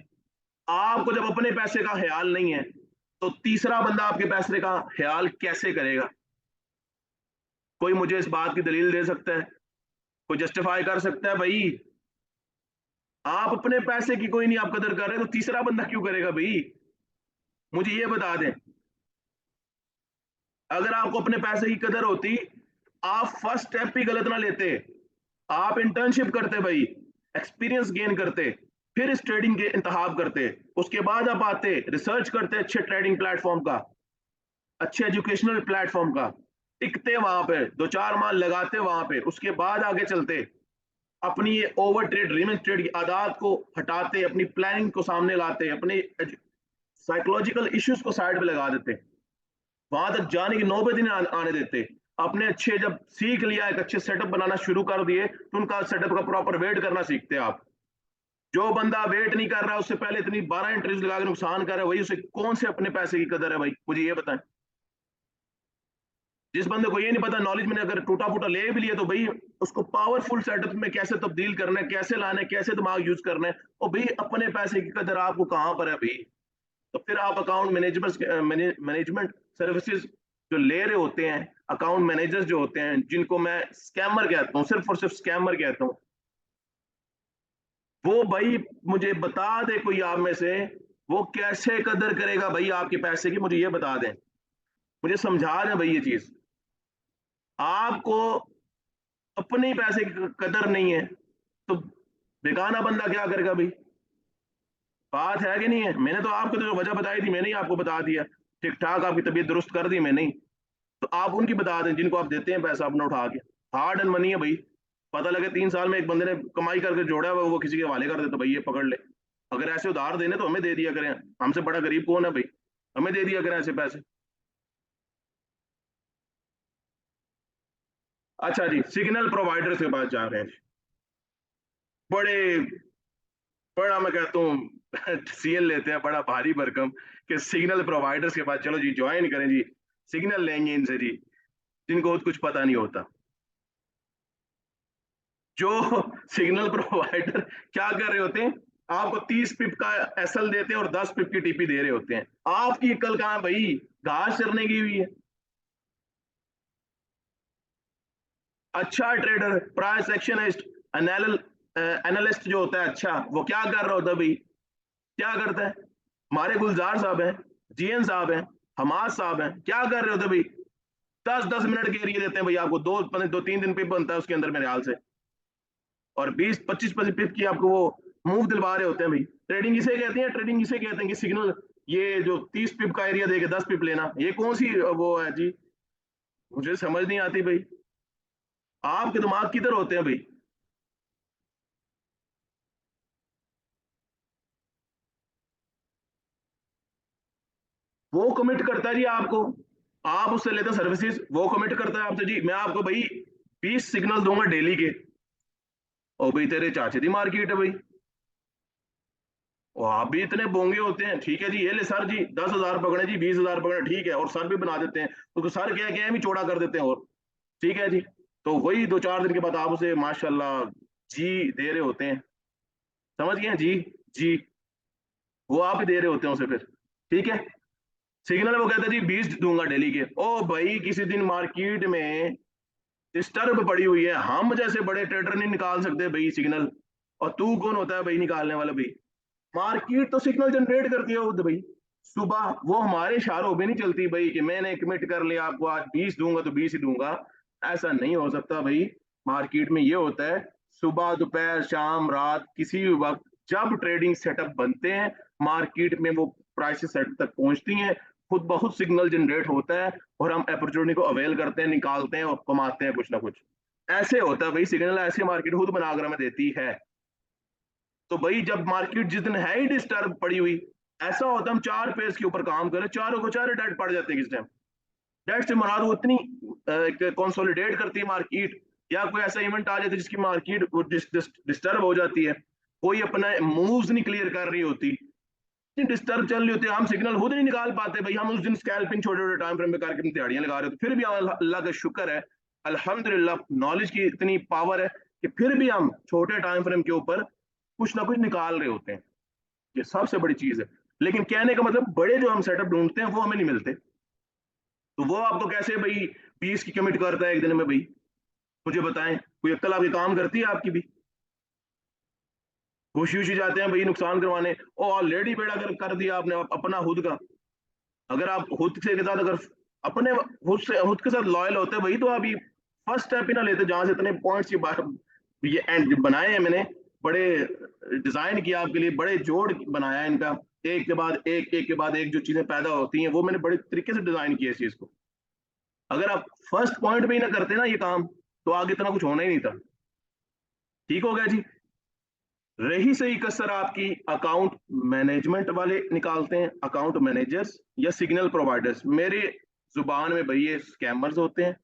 [SPEAKER 1] आपको जब अपने पैसे का ख्याल नहीं है तो तीसरा बंदा आपके पैसे का ख्याल कैसे करेगा? कोई मुझे इस बात की दलील दे सकता है? कोई जस्टिफाई कर सकता है भाई? आप अपने पैसे की कोई नहीं आप कदर कर रहे तो तीसरा बंदा क्यों करेगा भाई? मुझे ये बता दें, अगर आपको अपने पैसे की कदर होती, आप फर्स्ट स्टेप ही गलत ना लेते। आप इंटर्नशिप करते भाई, एक्सपीरियंस गेन करते, फिर इस ट्रेडिंग के इंतखाब करते, उसके बाद आप आते रिसर्च करते अच्छे ट्रेडिंग प्लेटफॉर्म का, अच्छे एजुकेशनल प्लेटफॉर्म का, टिकते वहां पे 2-4 माह लगाते वहां पे, उसके बाद आगे चलते, अपनी ये ओवर ट्रेड रिमेन ट्रेड की आदत को हटाते, अपनी प्लानिंग को सामने लाते, अपने साइकोलॉजिकल इश्यूज को साइड पे लगा देते, वहां तक जाने की नौबत ही नहीं आने देते। अपने अच्छे जब सीख लिया, एक अच्छे सेटअप बनाना शुरू कर दिए, तो उनका सेटअप का प्रॉपर वेट करना सीखते आप। जो बंदा वेट नहीं कर रहा, उससे पहले इतनी 12 एंट्रीज लगा के नुकसान कर रहा है, वही उसे कौन से अपने पैसे की कदर है भाई? मुझे ये बताएं। जिस बंदे को ये नहीं पता, नॉलेज में अगर टूटा फूटा ले भी लिया, तो भाई उसको पावरफुल सेटअप में कैसे तब्दील करना है, कैसे लाना है, कैसे दिमाग यूज करना है, और भाई अपने पैसे की कदर आपको कहां पर है भाई? तो फिर आप अकाउंट मैनेजमेंट सर्विसेज जो ले रहे होते हैं, अकाउंट मैनेजर्स जो होते हैं, जिनको मैं स्कैमर कहता हूँ, सिर्फ और सिर्फ स्कैमर कहता हूँ, वो भाई मुझे बता दे कोई आप में से, वो कैसे कदर करेगा भाई आपके पैसे की? मुझे ये बता दें, मुझे समझा दें भाई ये चीज। आपको अपने ही पैसे की कदर नहीं है तो बेगाना बंदा क्या करेगा भाई? बात है कि नहीं है? मैंने तो आपको तो जो वजह बताई थी, मैंने ही आपको बता दिया, ठीक ठाक आपकी तबीयत दुरुस्त कर दी मैंने ही। तो आप उनकी बता दें जिनको आप देते हैं पैसा अपना उठा के। हार्ड एंड मनी है भाई। पता लगे 3 साल में एक बंदे ने कमाई करके जोड़ा है, वो किसी के हवाले कर दे तो भाई ये पकड़ ले। अगर ऐसे उधार देने तो हमें दे दिया करें, हमसे बड़ा गरीब कौन है भाई? हमें दे दिया करें ऐसे पैसे। अच्छा जी, सिग्नल प्रोवाइडर के पास जा रहे हैं। बड़े बड़ा मैं कहता हूँ सीएल लेते हैं बड़ा भारी भरकम, कि सिग्नल प्रोवाइडर्स के पास चलो जी ज्वाइन करें जी, सिग्नल लेंगे इनसे जी, जिनको कुछ पता नहीं होता। जो सिग्नल प्रोवाइडर क्या कर रहे होते हैं, आपको 30 पिप का एसएल देते हैं और 10 पिप की टीपी दे रहे होते हैं। आपकी कल कहाँ भाई? घास चरने की हुई है। अच्छा ट्रेडर, प्राइस एक्शनिस्ट, एनालिस्ट जो होता है, अच्छा वो क्या कर रहा होता है भाई? क्या करता है? हमारे गुलजार साहब हैं, जीएन साहब हैं, हमाद साहब हैं, क्या कर रहे होते भाई? 10-10 मिनट के एरिया देते हैं भाई आपको, 2-3 दिन पे बनता है उसके अंदर मेरे हाल से, और 20-25 पिप की आपको वो मूव दिलवा रहे होते हैं भाई। ट्रेडिंग इसे कहते हैं, ट्रेडिंग इसे कहते हैं कि सिग्नल, ये जो 30 पिप का एरिया देके 10 पिप लेना, ये कौन सी वो है जी? मुझे समझ नहीं आती भाई। आपके दिमाग किधर होते हैं भाई? वो कमिट करता है जी आपको, आप उससे लेते हैं सर्विसेज, वो कमिट करता है आपसे जी मैं आपको भाई 20 सिग्नल दूंगा डेली के। और भाई तेरे चाचे दी मार्केट है भाई, और आप भी इतने बोंगे होते हैं, ठीक है जी ये ले सर जी 10,000 पकड़े जी, 20,000 पकड़े, ठीक है, और सर भी बना देते हैं, तो सर क्या क्या भी चौड़ा कर देते हैं, और ठीक है जी। तो वही 2-4 दिन के बाद आप उसे माशाल्लाह जी दे रहे होते हैं, समझ गए जी? जी, वो आप ही दे रहे होते हैं उसे फिर, ठीक है। सिग्नल वो कहता है जी 20 दूंगा डेली के। ओ भाई किसी दिन मार्केट में डिस्टर्ब पड़ी हुई है, हम जैसे बड़े ट्रेडर नहीं निकाल सकते भाई सिग्नल, और तू कौन होता है भाई निकालने वाला भाई? मार्केट तो सिग्नल जनरेट करती है खुद भाई, सुबह वो हमारे इशारों पे नहीं चलती भाई कि मैंने कमिट कर लिया आपको आज 20 दूंगा तो 20 ही दूंगा। ऐसा नहीं हो सकता भाई। मार्केट में ये होता है, सुबह दोपहर शाम रात किसी भी वक्त जब ट्रेडिंग सेटअप बनते हैं, मार्केट में वो प्राइसेस सेट तक पहुंचती हैं, खुद बहुत सिग्नल जनरेट होता है, और हम अपॉर्चुनिटी को अवेल करते हैं, निकालते हैं और कमाते हैं कुछ ना कुछ। ऐसे होता है भाई, सिग्नल ऐसे मार्केट खुद बनाकर हमें देती है। तो भाई जब मार्केट जिस दिन है ही डिस्टर्ब पड़ी हुई, ऐसा होता है हम 4 पेज के ऊपर काम करें, चारों को चारे डेट पड़ जाते हैं किस टाइम। डेट से मुराद वो इतनी कंसोलिडेट करती है मार्केट, या कोई ऐसा इवेंट आ जाता है जिसकी मार्केट डिस्टर्ब हो जाती है, कोई अपना मूव्स नहीं क्लियर कर रही होती, डिस्टर्ब चल रही होती है, हम सिग्नल खुद नहीं निकाल पाते भाई, हम उस दिन स्कैल्पिंग छोटे छोटे टाइम फ्रेम में करके दिहाड़ियां लगा रहे होते, फिर भी अल्लाह का शुक्र है, अल्हम्दुलिल्लाह नॉलेज की इतनी पावर है कि फिर भी हम छोटे टाइम फ्रेम के ऊपर कुछ ना कुछ निकाल रहे होते हैं। ये सबसे बड़ी चीज है। लेकिन कहने का मतलब बड़े जो हम सेटअप ढूंढते हैं वो हमें नहीं मिलते। तो वो आपको कैसे भाई 20 की कमिट करता है एक दिन में भाई, मुझे बताएं। कोई अक्ल आपके काम करती है आपकी भी? खुशी खुशी जाते हैं भाई नुकसान करवाने, और ऑलरेडी बेड़ा कर दिया आपने अपना खुद का। अगर आप खुद से के साथ अगर अपने खुद के साथ लॉयल होते भाई, तो आप ये फर्स्ट स्टेप ही ना लेते जहां से इतने पॉइंट्स की बात ये एंड बनाए हैं मैंने। बड़े डिजाइन किया आपके लिए, बड़े जोड़ बनाया है इनका, एक के बाद एक के बाद एक जो चीजें पैदा होती हैं वो मैंने बड़े तरीके से डिजाइन किया इस चीज को। अगर आप फर्स्ट पॉइंट पे ही ना करते ना ये काम, तो आगे इतना कुछ होना ही नहीं था। ठीक हो गया जी। रही सही कसर आपकी अकाउंट मैनेजमेंट वाले निकालते हैं, अकाउंट मैनेजर्स या सिग्नल प्रोवाइडर्स। मेरे जुबान में भाई ये स्कैमर्स होते हैं।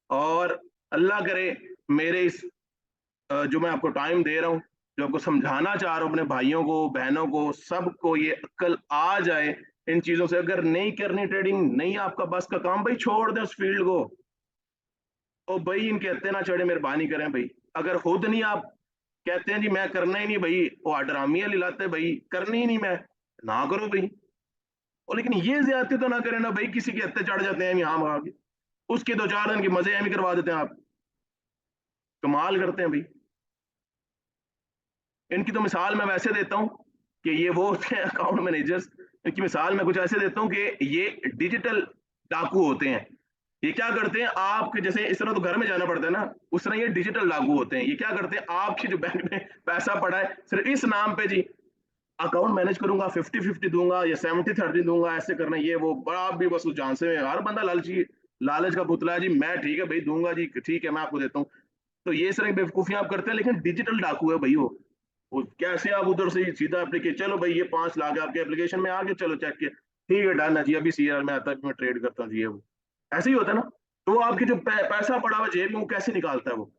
[SPEAKER 1] और अल्लाह करे मेरे इस जो मैं आपको टाइम दे रहा हूँ, जो आपको समझाना चाह रहा हूँ अपने भाइयों को बहनों को सबको, ये अक्ल आ जाए इन चीजों से। अगर नहीं करनी ट्रेडिंग, नहीं आपका बस का काम, भाई छोड़ दें उस फील्ड को। तो भाई इन कहते ना चढ़े मेहरबानी करें भाई। अगर खुद नहीं आप कहते हैं जी मैं करना ही नहीं भाई, वो डरामिया लाते भाई करनी ही नहीं मैं, ना करो भाई। और लेकिन ये ज्यादती तो ना करें ना भाई, किसी के हत्ते चढ़ जाते हैं यहाँ वहां के, उसके 2-4 दिन के मजे एम ही करवा देते हैं आप। कमाल करते हैं भाई। इनकी तो मिसाल मैं वैसे देता हूँ कि ये वो होते हैं अकाउंट मैनेजर्स। इनकी मिसाल मैं कुछ ऐसे देता हूँ कि ये डिजिटल डाकू होते हैं। ये क्या करते हैं, आपके जैसे इस तरह तो घर में जाना पड़ता है ना, उस तरह ये डिजिटल डाकू होते हैं। ये क्या करते हैं, आपके जो बैंक में पैसा पड़ा है सिर्फ इस नाम पे जी, अकाउंट मैनेज करूंगा, 50-50 दूंगा या 70-30 दूंगा, ऐसे करना ये वो, बड़ा भी बस जान से हर बंदा लालची, लालच का पुतला है जी। मैं ठीक है भाई दूंगा जी, ठीक है मैं आपको देता हूँ। तो ये सारी बेवकूफियां आप करते हैं, लेकिन डिजिटल डाकू है भाई वो कैसे आप उधर से सीधा एप्लीकेशन, चलो भाई ये 5 लाख आपके एप्लीकेशन में आ गए, चलो चेक किया, ठीक है डन है जी, अभी सीआर में आता है मैं ट्रेड करता हूँ जी, ये वो ऐसे ही होता है ना। तो वो आपके जो पैसा पड़ा हुआ जेब में वो कैसे निकालता है वो,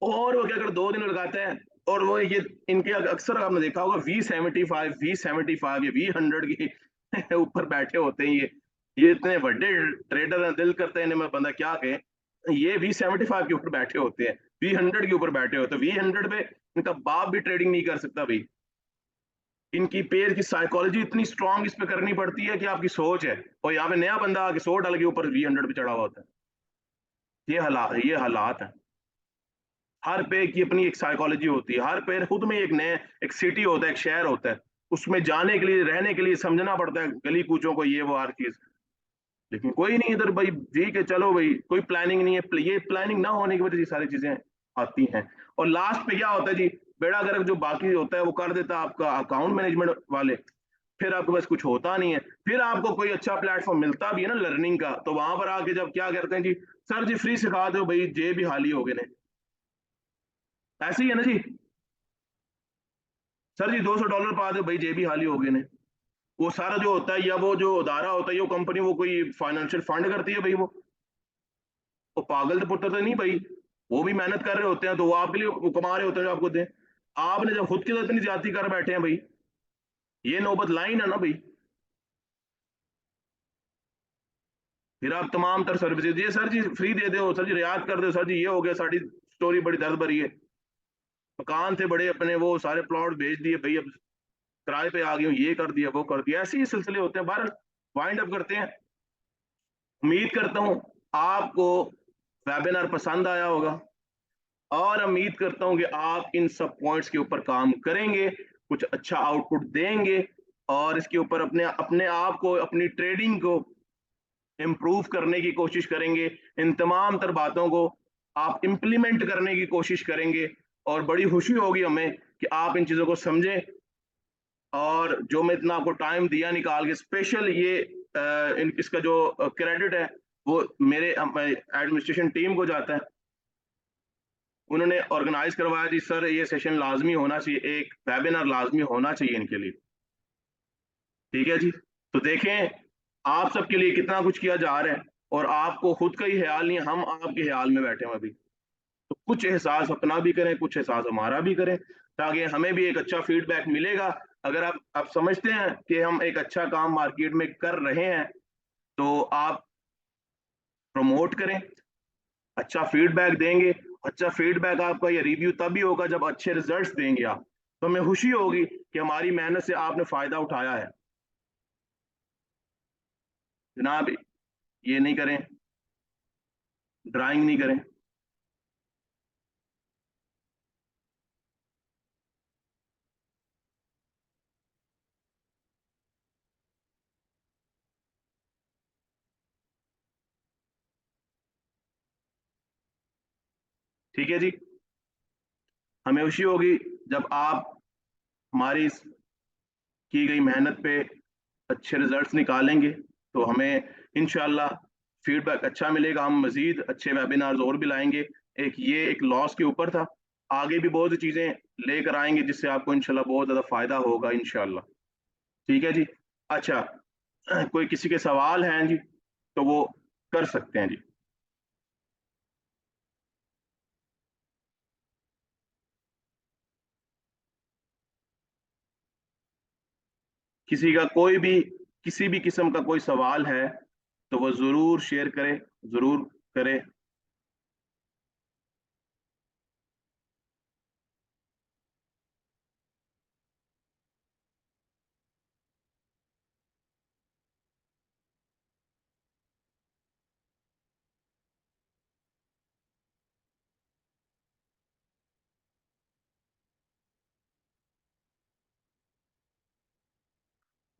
[SPEAKER 1] और वो क्या कर 2 दिन लगाता है। और वो ये इनके अक्सर आपने देखा होगा V75 या V100 के ऊपर बैठे होते हैं ये इतने बड़े ट्रेडर हैं, दिल करते हैं इन्हें मैं बंदा क्या कहे। ये V75 के ऊपर बैठे होते हैं, V100 के ऊपर बैठे होते हैं। V100 पे इनका बाप भी ट्रेडिंग नहीं कर सकता भाई। इनकी पेयर की साइकोलॉजी इतनी स्ट्रांग इस पे करनी पड़ती है कि आपकी सोच है, और यहाँ पे नया बंदा आके 100 डाल के ऊपर V100 पे चढ़ा हुआ होता है। ये हालात है। हर पेड़ की अपनी एक साइकोलॉजी होती है, हर पेड़ खुद में एक नए एक सिटी होता है, एक शहर होता है। उसमें जाने के लिए रहने के लिए समझना पड़ता है गली कूचों को, ये वो हर चीज। लेकिन कोई नहीं इधर भाई, ठीक है चलो भाई, कोई प्लानिंग नहीं है, ये प्लानिंग ना होने की वजह से सारी चीजें आती हैं। और लास्ट पे क्या होता है जी, बेड़ा गर्क जो बाकी होता है वो कर देता है आपका अकाउंट मैनेजमेंट वाले। फिर आपके पास कुछ होता नहीं है। फिर आपको कोई अच्छा प्लेटफॉर्म मिलता भी है ना लर्निंग का, तो वहां पर आके जब क्या करते हैं जी, सर जी फ्री सिखा दो भाई, जे भी हाल ही हो गए। ऐसे ही है ना जी, सर जी $200 पा दो भाई, जेबी हाली हो गए ने। वो सारा जो होता है, या वो जो अदारा होता है, वो कंपनी, वो कोई फाइनेंशियल फंड करती है भाई, वो पागल तो पुत्र तो नहीं भाई। वो भी मेहनत कर रहे होते हैं, तो वो आपके लिए वो कमा रहे होते हैं जो आपको दें। आपने जब खुद के साथ इतनी ज्यादती कर बैठे हैं भाई, ये नौबत लाइन है ना भाई। फिर आप तमाम तर सर्विसेज ये सर जी फ्री दे दो, सर जी रियायत कर दो, सर जी ये हो गया, साड़ी स्टोरी बड़ी दर्द भरी है। मकान थे बड़े अपने, वो सारे प्लॉट बेच दिए भाई, अब किराए पे आ गई हूँ, ये कर दिया वो कर दिया, ऐसे ही सिलसिले होते हैं। बहर वाइंड अप करते हैं। उम्मीद करता हूँ आपको वेबिनार पसंद आया होगा, और उम्मीद करता हूँ कि आप इन सब पॉइंट्स के ऊपर काम करेंगे, कुछ अच्छा आउटपुट देंगे, और इसके ऊपर अपने अपने आप को, अपनी ट्रेडिंग को इम्प्रूव करने की कोशिश करेंगे। इन तमाम तर बातों को आप इम्प्लीमेंट करने की कोशिश करेंगे, और बड़ी खुशी होगी हमें कि आप इन चीज़ों को समझें। और जो मैं इतना आपको टाइम दिया निकाल के, स्पेशल ये इसका जो क्रेडिट है वो मेरे एडमिनिस्ट्रेशन टीम को जाता है। उन्होंने ऑर्गेनाइज करवाया जी, सर ये सेशन लाजमी होना चाहिए, एक वेबिनार लाजमी होना चाहिए इनके लिए। ठीक है जी। तो देखें आप सबके लिए कितना कुछ किया जा रहा है, और आपको खुद का ही ख्याल नहीं, हम आपके ख्याल में बैठे हैं अभी। तो कुछ एहसास अपना भी करें, कुछ एहसास हमारा भी करें, ताकि हमें भी एक अच्छा फीडबैक मिलेगा। अगर आप समझते हैं कि हम एक अच्छा काम मार्केट में कर रहे हैं, तो आप प्रमोट करें, अच्छा फीडबैक देंगे। अच्छा फीडबैक आपका या रिव्यू तभी होगा जब अच्छे रिजल्ट्स देंगे आप, तो हमें खुशी होगी कि हमारी मेहनत से आपने फायदा उठाया है। जनाब ये नहीं करें, ड्राइंग नहीं करें। ठीक है जी। हमें खुशी होगी जब आप हमारी इस की गई मेहनत पे अच्छे रिजल्ट्स निकालेंगे, तो हमें इंशाल्लाह फीडबैक अच्छा मिलेगा, हम मजीद अच्छे वेबिनार्स और भी लाएंगे। एक ये एक लॉस के ऊपर था, आगे भी बहुत सी चीज़ें लेकर आएंगे जिससे आपको इंशाल्लाह बहुत ज़्यादा फायदा होगा इंशाल्लाह। ठीक है जी। अच्छा, कोई किसी के सवाल हैं जी तो वो कर सकते हैं जी। किसी का कोई भी किसी भी किस्म का कोई सवाल है तो वो ज़रूर शेयर करें, ज़रूर करें।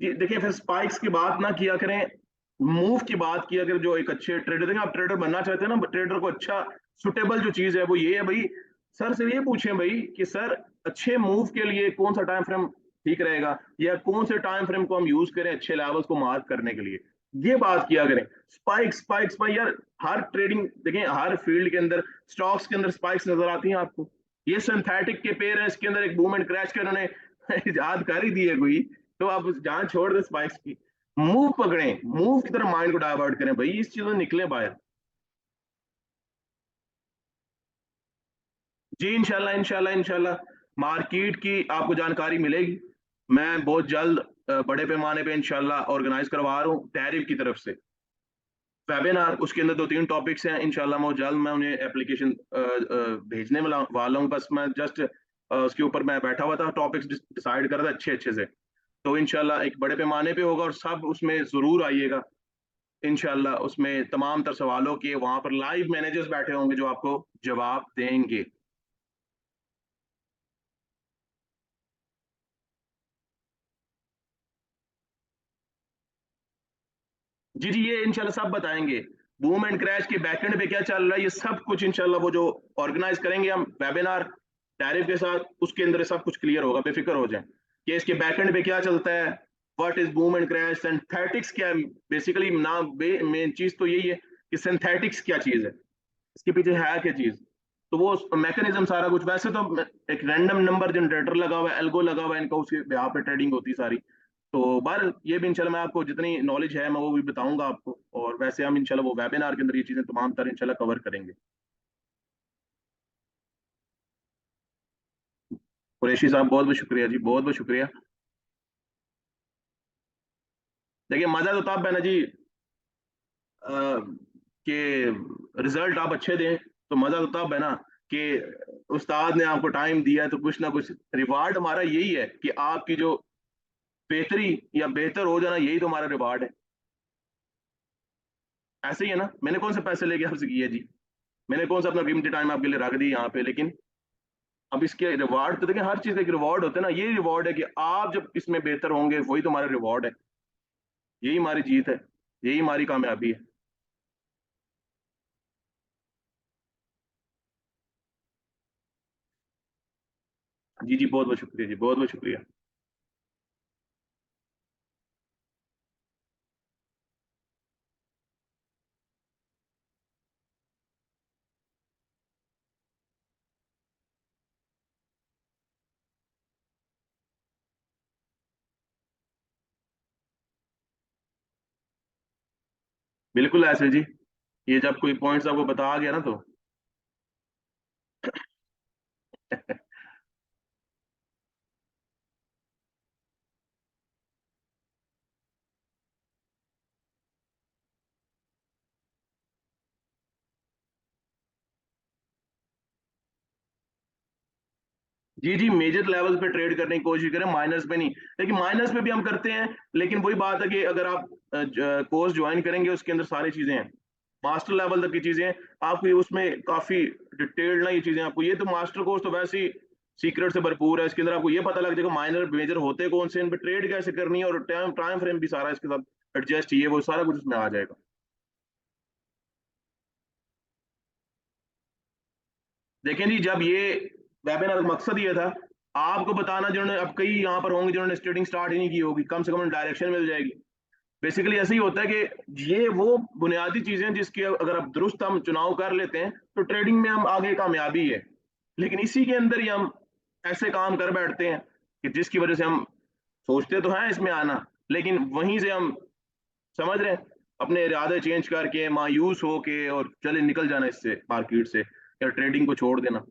[SPEAKER 1] ये देखिए, फिर स्पाइक्स की बात ना किया करें, मूव की बात किया करें। जो एक अच्छे ट्रेडर, देखिए आप ट्रेडर बनना चाहते हैं ना, ट्रेडर को अच्छा सुटेबल जो चीज है वो ये है भाई, सर से ये पूछें भाई कि सर अच्छे मूव के लिए कौन सा टाइम फ्रेम ठीक रहेगा, या कौन से टाइम फ्रेम को हम यूज करें अच्छे लेवल्स को मार्क करने के लिए। ये बात किया करें। स्पाइक्स यार, हर ट्रेडिंग देखें, हर फील्ड के अंदर स्टॉक्स के अंदर स्पाइक्स नजर आती हैं आपको। ये सिंथेटिक के पेयर है, इसके अंदर एक बूम एंड क्रैश के उन्होंने इजाद कर ही दी है कोई, तो आप जान छोड़ दे स्पाइक्स की। मूव पकड़ें, मूव की तरफ माइंड को डाइवर्ट करें भाई, इस चीजों से निकले बाहर। जी इंशाल्लाह इंशाल्लाह इंशाल्लाह मार्केट की आपको जानकारी मिलेगी। मैं बहुत जल्द बड़े पैमाने पे इंशाल्लाह ऑर्गेनाइज करवा रहा हूँ टैरिफ की तरफ से वेबिनार। उसके अंदर दो तीन टॉपिक्स हैं, इंशाल्लाह मैं जल्द मैं उन्हें एप्लीकेशन भेजने वाला हूँ। बस मैं जस्ट उसके ऊपर मैं बैठा हुआ था, टॉपिक्स डिसाइड कर रहा था अच्छे अच्छे से। तो इंशाल्लाह एक बड़े पैमाने पे होगा और सब उसमें जरूर आइएगा। इंशाल्लाह उसमें तमाम तर सवालों के वहां पर लाइव मैनेजर्स बैठे होंगे जो आपको जवाब देंगे। जी जी, ये इंशाल्लाह सब बताएंगे। बूम एंड क्रैश के बैकएंड पे क्या चल रहा है, ये सब कुछ इंशाल्लाह वो जो ऑर्गेनाइज करेंगे हम वेबिनार टैरिफ के साथ, उसके अंदर सब कुछ क्लियर होगा, बेफिक्र हो जाए कि इसके बैकएंड पे क्या चलता है। What is boom and crash, synthetics क्या है, बेसिकली ना मेन चीज तो यही है कि सिंथेटिक्स क्या चीज है, इसके पीछे है क्या चीज। तो वो मैकेनिज्म सारा कुछ, वैसे तो एक रैंडम नंबर जनरेटर लगा हुआ है, एल्गो लगा हुआ है इनका, उसके यहाँ पे ट्रेडिंग होती है सारी। तो बार ये भी इंशाल्लाह मैं आपको जितनी नॉलेज है मैं वो भी बताऊंगा आपको, और वैसे हम इंशाल्लाह वो वेबिनार के अंदर ये चीजें तमाम तरह इंशाल्लाह कवर करेंगे। कुरैशी साहब बहुत बहुत शुक्रिया जी, बहुत बहुत शुक्रिया। देखिए मजा तो तब है ना जी, कि रिजल्ट आप अच्छे दें, तो मजा तो तब है ना कि उस्ताद ने आपको टाइम दिया है, तो कुछ ना कुछ रिवार्ड हमारा यही है कि आपकी जो बेहतरी या बेहतर हो जाना, यही तो हमारा रिवार्ड है। ऐसे ही है ना, मैंने कौन से पैसे लेके आपसे किए जी, मैंने कौन सा अपना कीमती टाइम आपके लिए रख दी यहाँ पे, लेकिन अब इसके रिवार्ड तो देखें, हर चीज का एक रिवॉर्ड होता है ना, ये रिवॉर्ड है कि आप जब इसमें बेहतर होंगे वही तो हमारा रिवॉर्ड है, यही हमारी जीत है, यही हमारी कामयाबी है। जी जी, बहुत बहुत शुक्रिया जी, बहुत बहुत शुक्रिया। बिल्कुल ऐसे जी, ये जब कोई पॉइंट्स आपको बता गया ना तो जी जी, मेजर लेवल पे ट्रेड करने की कोशिश करें, माइनर्स पे नहीं। लेकिन माइनर्स पे भी हम करते हैं, लेकिन वही बात है कि अगर आप कोर्स ज्वाइन करेंगे उसके अंदर सारी चीजें हैं, मास्टर लेवल तक की चीजें हैं। आपको ये उसमें काफी डिटेल्ड ना ये चीजें, आपको ये तो मास्टर कोर्स तो वैसे ही सीक्रेट से भरपूर है, इसके अंदर आपको ये पता लग जाएगा माइनर मेजर होते कौन से, इन पे ट्रेड कैसे करनी है, और टाइम टाइम फ्रेम भी सारा इसके साथ एडजस्ट, ये वो सारा कुछ इसमें आ जाएगा। देखें जी, जब ये वेबिनार का मकसद ये था आपको बताना, जिन्होंने अब कई यहाँ पर होंगे जिन्होंने ट्रेडिंग स्टार्ट ही नहीं की होगी, कम से कम डायरेक्शन मिल जाएगी। बेसिकली ऐसे ही होता है कि ये वो बुनियादी चीजें हैं जिसके अगर आप दुरुस्त हम चुनाव कर लेते हैं तो ट्रेडिंग में हम आगे कामयाबी है। लेकिन इसी के अंदर ही हम ऐसे काम कर बैठते हैं कि जिसकी वजह से हम सोचते तो हैं इसमें आना, लेकिन वहीं से हम, समझ रहे हैं, अपने इरादे चेंज करके मायूस होके और चले निकल जाना इससे, मार्केट से, या ट्रेडिंग को छोड़ देना।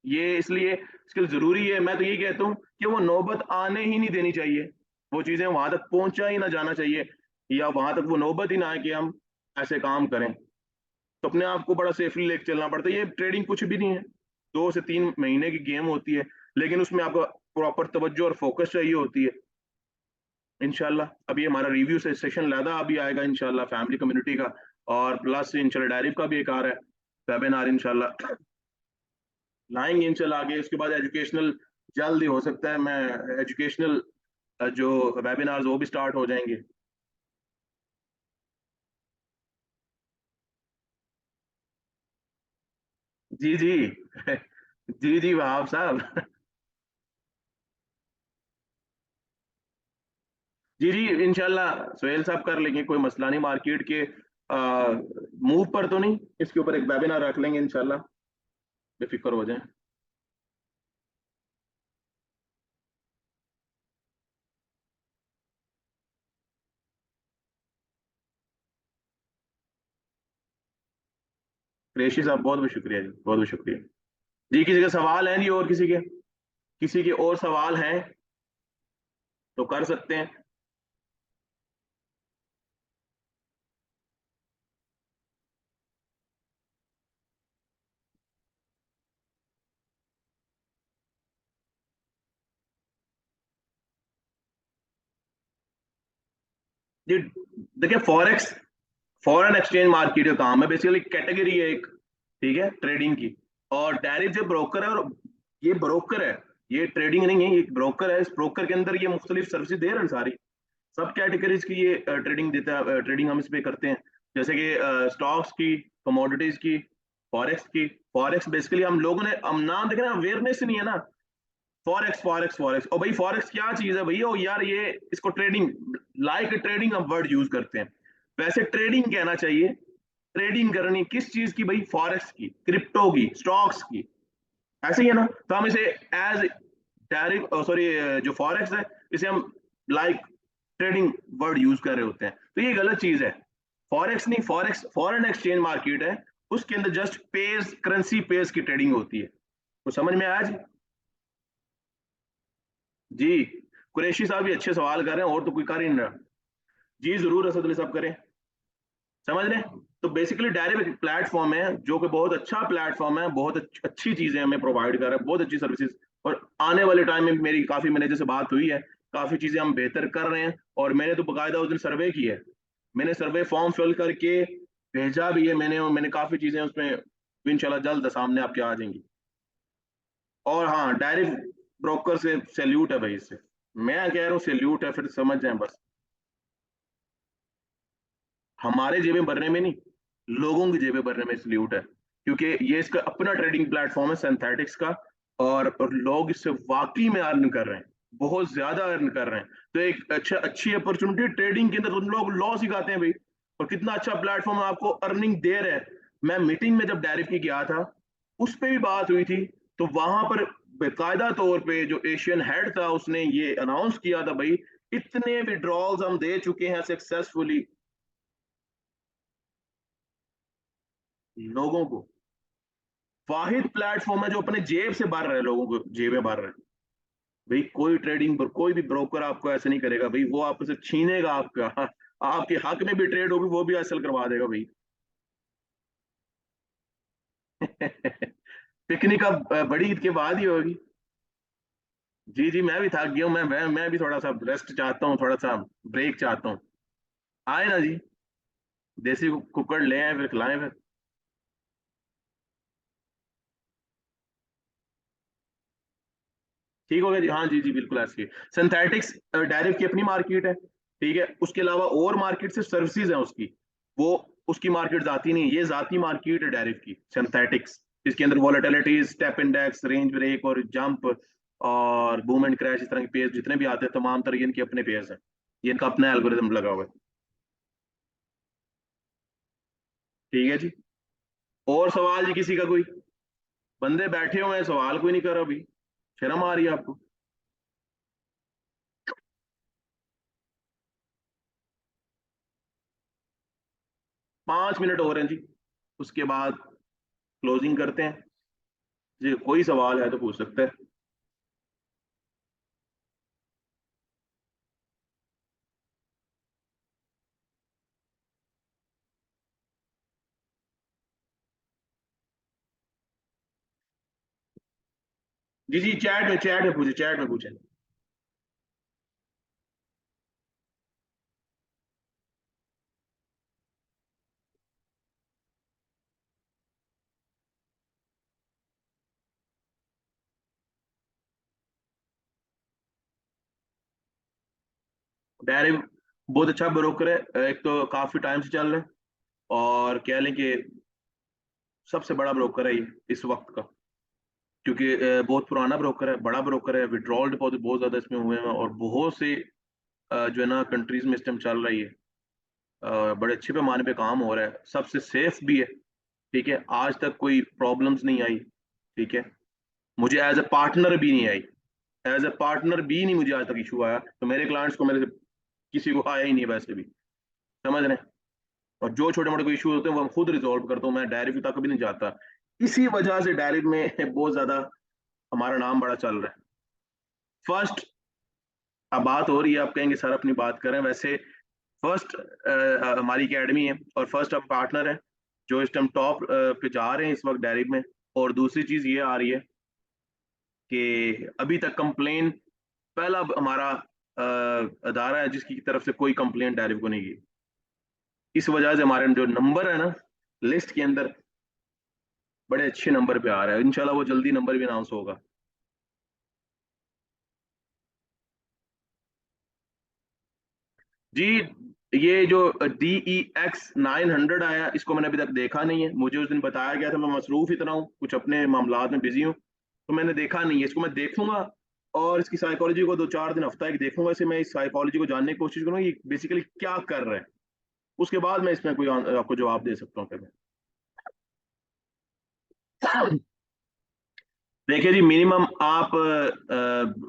[SPEAKER 1] ये इसलिए स्किल जरूरी है, मैं तो यही कहता हूँ कि वो नौबत आने ही नहीं देनी चाहिए, वो चीजें वहां तक पहुंचा ही ना जाना चाहिए, या वहां तक वो नौबत ही ना आए कि हम ऐसे काम करें। तो अपने आप को बड़ा सेफली लेके चलना पड़ता है। ये ट्रेडिंग कुछ भी नहीं है, 2 से 3 महीने की गेम होती है, लेकिन उसमें आपको प्रॉपर तवज्जो और फोकस चाहिए होती है। इनशाला अभी हमारा रिव्यू से सेशन लादा अभी आएगा इनशाला, फैमिली कम्युनिटी का, और प्लस इनशाला डायरी का भी एक आ रहा है वेबिनार, इनशाला लाएंगे इनशाला आगे। उसके बाद एजुकेशनल जल्द ही हो सकता है, मैं एजुकेशनल जो वेबिनार्स वो भी स्टार्ट हो जाएंगे। जी जी जी जी वहाब साहब जी जी, इंशाल्लाह सोहेल साहब कर लेंगे, कोई मसला नहीं। मार्केट के मूव पर तो नहीं, इसके ऊपर एक वेबिनार रख लेंगे इंशाल्लाह, बेफिक्र हो जाए। क्रेशी साहब बहुत बहुत शुक्रिया जी, बहुत बहुत शुक्रिया। जी किसी के सवाल हैं जी, और किसी के, किसी के और सवाल हैं तो कर सकते हैं। जी देखिए, फॉरेक्स फॉरेन एक्सचेंज मार्केट का काम है, बेसिकली कैटेगरी है एक, ठीक है, ट्रेडिंग की। और डायरेक्ट जो ब्रोकर है, और ये ब्रोकर है, ये ट्रेडिंग नहीं है, ये ब्रोकर है। इस ब्रोकर के अंदर ये मुख्तलिफ सर्विस दे रहे हैं सारी, सब कैटेगरीज की ये ट्रेडिंग देता है, ट्रेडिंग हम इस पे करते हैं। जैसे कि स्टॉक्स की, कमोडिटीज की, फॉरेक्स की। फॉरेक्स बेसिकली हम लोगों ने, हम नाम देख रहे हैं, अवेयरनेस नहीं है ना। फॉरेक्स फॉरेक्स फॉरेक्स, और भाई फॉरेक्स क्या चीज है भैया, यार ये इसको ट्रेडिंग, लाइक ट्रेडिंग हम वर्ड यूज करते हैं, वैसे ट्रेडिंग कहना चाहिए। ट्रेडिंग करनी किस चीज की भाई, फॉरेक्स की, क्रिप्टो की, स्टॉक्स की, ऐसे ही है ना। तो हम इसे एज डायरेक्ट, सॉरी, जो फॉरेक्स है इसे हम लाइक ट्रेडिंग वर्ड यूज कर रहे होते हैं, तो ये गलत चीज है। फॉरेक्स नहीं, फॉरेक्स फॉरेन एक्सचेंज मार्केट है, उसके अंदर जस्ट पेज, करेंसी पेज की ट्रेडिंग होती है। तो समझ में आया जी? जी, कुरैशी साहब भी अच्छे सवाल कर रहे हैं, और तो कोई कर ही नहीं रहा। जी जरूर असद अली साहब करें। समझ रहे हैं? तो बेसिकली डायरेक्ट एक प्लेटफॉर्म है जो कि बहुत अच्छा प्लेटफॉर्म है, बहुत अच्छी चीजें हमें प्रोवाइड कर रहा है, बहुत अच्छी सर्विसेज। और आने वाले टाइम में मेरी काफी मैनेजर से बात हुई है, काफी चीजें हम बेहतर कर रहे हैं। और मैंने तो बाकायदा उस दिन सर्वे की है, मैंने सर्वे फॉर्म फिल करके भेजा भी है मैंने, और मैंने काफी चीजें उसमें इंशाल्लाह जल्द सामने आपके आ जाएंगी। और हाँ, डायरेक्ट ब्रोकर से सैल्यूट है भाई, इससे मैं कह रहा हूँ सैल्यूट है, फिर समझ जाए बस। हमारे जेबें भरने में नहीं, लोगों की जेबें भरने में सल्यूट है, क्योंकि ये इसका अपना ट्रेडिंग प्लेटफॉर्म है सिंथेटिक्स का। और लोग इससे वाकई में अर्न कर रहे हैं, बहुत ज्यादा अर्न कर रहे हैं। तो एक अच्छा, अच्छी अपॉर्चुनिटी ट्रेडिंग के अंदर, तुम लोग लॉ सिखाते हैं भाई, और कितना अच्छा प्लेटफॉर्म आपको अर्निंग दे रहे हैं। मैं मीटिंग में जब डायरेक्ट की गया था, उस पर भी बात हुई थी, तो वहां पर बेकायदा तौर पे जो एशियन हेड था उसने ये अनाउंस किया था भाई, इतने विड्रॉल्स हम दे चुके हैं सक्सेसफुली लोगों को। वाहिद प्लेटफॉर्म है जो अपने जेब से भर रहे हैं, लोगों को जेबें भर रहे हैं भाई। कोई ट्रेडिंग पर कोई भी ब्रोकर आपको ऐसे नहीं करेगा भाई, वो आपसे छीनेगा आपका, आपके हक में भी ट्रेड होगी वो भी हासिल करवा देगा भाई। पिकनिक अब बड़ी ईद के बाद ही होगी। जी जी, मैं भी थक गया हूँ। मैं भी थोड़ा सा रेस्ट चाहता हूँ, थोड़ा सा ब्रेक चाहता हूँ। आए ना जी, देसी कुकर ले आए, फिर खिलाएं फिर। ठीक हो गया जी, हाँ जी जी, बिल्कुल ऐसी है। सिंथेटिक्स डायरेक्ट की अपनी मार्केट है, ठीक है। उसके अलावा और मार्केट से सर्विसेज है उसकी, वो उसकी मार्केट जाती नहीं है, ये जाती मार्केट है डायरेक्ट की सिंथेटिक्स। इसके अंदर volatility, step index, range break और जंप और बूम एंड क्रैश, इस तरह के पेज जितने भी आते हैं तमाम तरह के इनके अपने पेज हैं। ये इनका अपना एल्गोरिदम लगा हुआ है। ठीक है जी। और सवाल जी किसी का कोई? बंदे बैठे हुए हैं, सवाल कोई नहीं कर रहा अभी, शर्म आ रही है आपको? 5 मिनट और हैं जी, उसके बाद क्लोजिंग करते हैं। जी कोई सवाल है तो पूछ सकते हैं। जी जी, चैट में पूछे, चैट में पूछे। डायरेक्ट बहुत अच्छा ब्रोकर है, एक तो काफी टाइम से चल रहे हैं, और कह लें कि सबसे बड़ा ब्रोकर है ये इस वक्त का। क्योंकि बहुत पुराना ब्रोकर है, बड़ा ब्रोकर है, विड्रॉल डिपॉजिट बहुत ज्यादा इसमें हुए हैं, और बहुत से जो है ना कंट्रीज में इस टाइम चल रही है। बड़े अच्छे पैमाने पे काम हो रहा है, सबसे सेफ भी है। ठीक है, आज तक कोई प्रॉब्लम्स नहीं आई। ठीक है, मुझे एज ए पार्टनर भी नहीं आई, एज ए पार्टनर भी नहीं मुझे आज तक इशू आया, तो मेरे क्लाइंट्स को मेरे से किसी को आया ही नहीं वैसे भी। समझ रहे हैं? और जो छोटे मोटे कोई इशू होते हैं वो हम खुद रिजॉल्व करता हूँ, मैं डायरी तक कभी नहीं जाता। इसी वजह से डायरी में बहुत ज्यादा हमारा नाम बड़ा चल रहा है। फर्स्ट, अब बात हो रही है, आप कहेंगे सर अपनी बात करें, वैसे फर्स्ट हमारी एकेडमी है, और फर्स्ट हम पार्टनर है जो इस टाइम टॉप पे जा रहे हैं इस वक्त डायरी में। और दूसरी चीज ये आ रही है कि अभी तक कंप्लेन, पहला हमारा अदारा है जिसकी तरफ से कोई कंप्लेंट डायरी को नहीं की। इस वजह से हमारे जो नंबर है ना लिस्ट के अंदर, बड़े अच्छे नंबर पे आ रहा है। इंशाल्लाह वो जल्दी नंबर भी अनाउंस होगा। जी, ये जो DEX 900 आया, इसको मैंने अभी तक देखा नहीं है। मुझे उस दिन बताया गया था, मैं मसरूफ इतना हूँ, कुछ अपने मामलात में बिजी हूँ, तो मैंने देखा नहीं है। इसको मैं देखूंगा, और इसकी साइकोलॉजी को 2-4 दिन, हफ्ता एक देखूंगा इसे, मैं इस साइकोलॉजी को जानने की कोशिश करूंगा ये बेसिकली क्या कर रहा है। उसके बाद मैं इसमें कोई आपको जवाब दे सकता हूँ फिर। देखिए जी, मिनिमम आप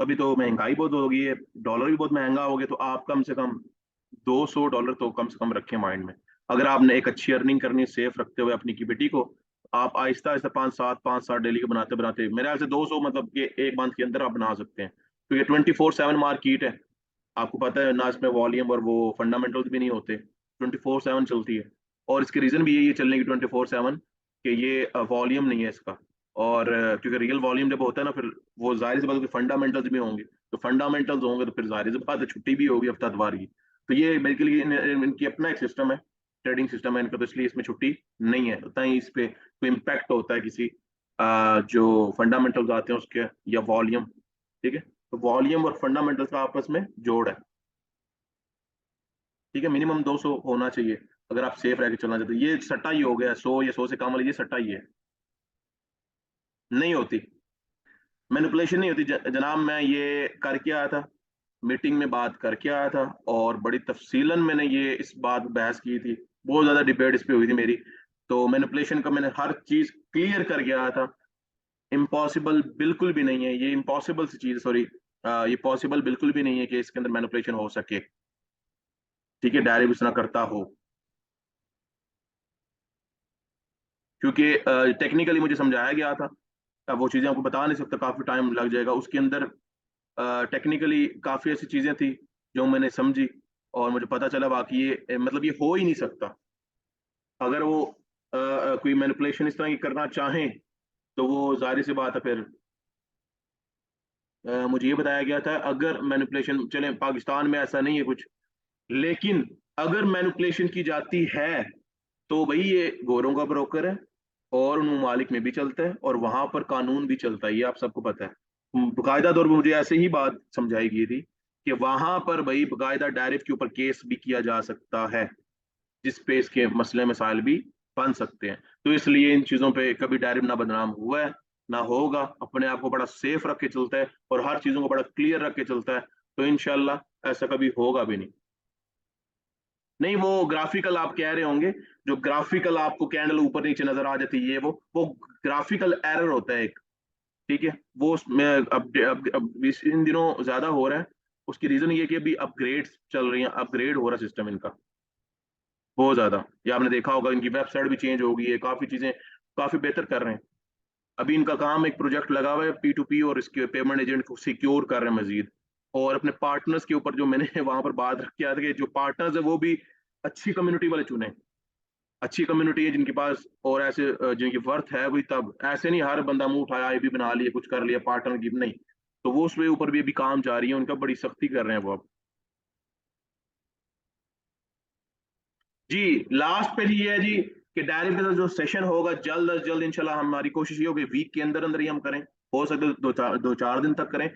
[SPEAKER 1] अभी तो महंगाई बहुत हो गई है, डॉलर भी बहुत महंगा हो गया, तो आप कम से कम $200 तो कम से कम रखें माइंड में। अगर आपने एक अच्छी अर्निंग करनी है सेफ रखते हुए अपनी इक्विटी को, आप आहिस्ता आहिस्ता 5-7 डेली के बनाते बनाते मेरे ख्याल से 200, मतलब कि एक मंथ के अंदर आप बना सकते हैं। क्योंकि 24/7 मार्केट है, आपको पता है ना, इसमें वॉल्यूम और वो फंडामेंटल्स भी नहीं होते, 24/7 चलती है। और इसकी रीजन भी यही है चलने की 24/7, कि ये वॉल्यूम नहीं है इसका। और क्योंकि रियल वॉल्यूम जब होता है ना, फिर वो जाहिर सी बात है कि फंडामेंटल्स भी होंगे, तो फंडामेंटल्स होंगे तो फिर जाहिर सी बात है छुट्टी भी होगी हफ्तावार की। तो ये बिल्कुल इनकी अपना एक सिस्टम है, ट्रेडिंग सिस्टम है इनका, तो इसलिए इसमें छुट्टी नहीं है, उतना ही इस पे कोई इम्पैक्ट होता है किसी जो फंडामेंटल्स आते हैं उसके, या वॉल्यूम। ठीक है, तो वॉल्यूम और फंडामेंटल्स का आपस में जोड़ है। ठीक है, मिनिमम 200 होना चाहिए अगर आप सेफ रह के चलना चाहते हो। ये सट्टा ही हो गया, 100 या 100 से कम वाली, ये सट्टा ही है। नहीं होती, मैनिपुलेशन नहीं होती जनाब। मैं ये करके आया था, मीटिंग में बात करके आया था, और बड़ी तफसीलन मैंने ये इस बात बहस की थी, बहुत ज्यादा डिबेट इस पे हुई थी मेरी। तो मैनिपुलेशन का मैंने हर चीज क्लियर करके आया था। इम्पॉसिबल बिल्कुल भी नहीं है ये, इम्पॉसिबल सी चीज, सॉरी, ये पॉसिबल बिल्कुल भी नहीं है कि इसके अंदर मैनिपुलेशन हो सके। ठीक है, डायरेक्ट इतना करता हो, क्योंकि टेक्निकली मुझे समझाया गया था। अब वो चीज़ें आपको बता नहीं सकता, काफ़ी टाइम लग जाएगा उसके अंदर। टेक्निकली काफ़ी ऐसी चीज़ें थी जो मैंने समझी, और मुझे पता चला बाकी ये मतलब ये हो ही नहीं सकता। अगर वो कोई मैनिपुलेशन इस तरह की करना चाहें, तो वो जाहिर सी बात है फिर। मुझे ये बताया गया था अगर मैनिपुलेशन, चले पाकिस्तान में ऐसा नहीं है कुछ, लेकिन अगर मैनिपुलेशन की जाती है तो भाई ये गोरों का ब्रोकर है और उन ममालिक में भी चलता है और वहां पर कानून भी चलता है, ये आप सबको पता है। बाकायदा तौर पर मुझे ऐसे ही बात समझाई गई थी कि वहां पर भाई बाकायदा डायरेक्ट के ऊपर केस भी किया जा सकता है, जिस पे इसके मसले मसाइल भी बन सकते हैं। तो इसलिए इन चीज़ों पे कभी डायरेक्ट ना बदनाम हुआ है ना होगा, अपने आप को बड़ा सेफ रख के चलता है और हर चीज़ों को बड़ा क्लियर रख के चलता है, तो इनशाला ऐसा कभी होगा भी नहीं। नहीं, वो ग्राफिकल आप कह रहे होंगे, जो ग्राफिकल आपको कैंडल ऊपर नीचे नजर आ जाती है, ये वो ग्राफिकल एरर होता है एक। ठीक है, वो उसमें इन दिनों ज्यादा हो रहा है। उसकी रीजन ये कि अभी अपग्रेड चल रही है, अपग्रेड हो रहा है सिस्टम इनका बहुत ज्यादा। ये आपने देखा होगा, इनकी वेबसाइट भी चेंज हो गई है, काफी चीजें काफी बेहतर कर रहे हैं। अभी इनका काम, एक प्रोजेक्ट लगा हुआ है P2P, और इसके पेमेंट एजेंट को सिक्योर कर रहे हैं मजीद। और अपने पार्टनर्स के ऊपर जो मैंने वहां पर बात रखी है कि जो पार्टनर्स है वो भी अच्छी कम्युनिटी वाले चुने, अच्छी कम्युनिटी है जिनके पास और ऐसे जिनकी वर्थ है वही, तब ऐसे नहीं हर बंदा मुंह उठाया ये भी बना लिया कुछ कर लिया पार्टनर की नहीं। तो वो उसके ऊपर भी अभी काम जारी है उनका, बड़ी सख्ती कर रहे हैं वो अब। जी, लास्ट पे जी ये है जी कि डायरेक्ट का जो सेशन होगा जल्द अज जल्द इंशाल्लाह, हमारी कोशिश ये होगी वीक के अंदर अंदर ही हम करें। हो सकता है दो चार दिन तक करें,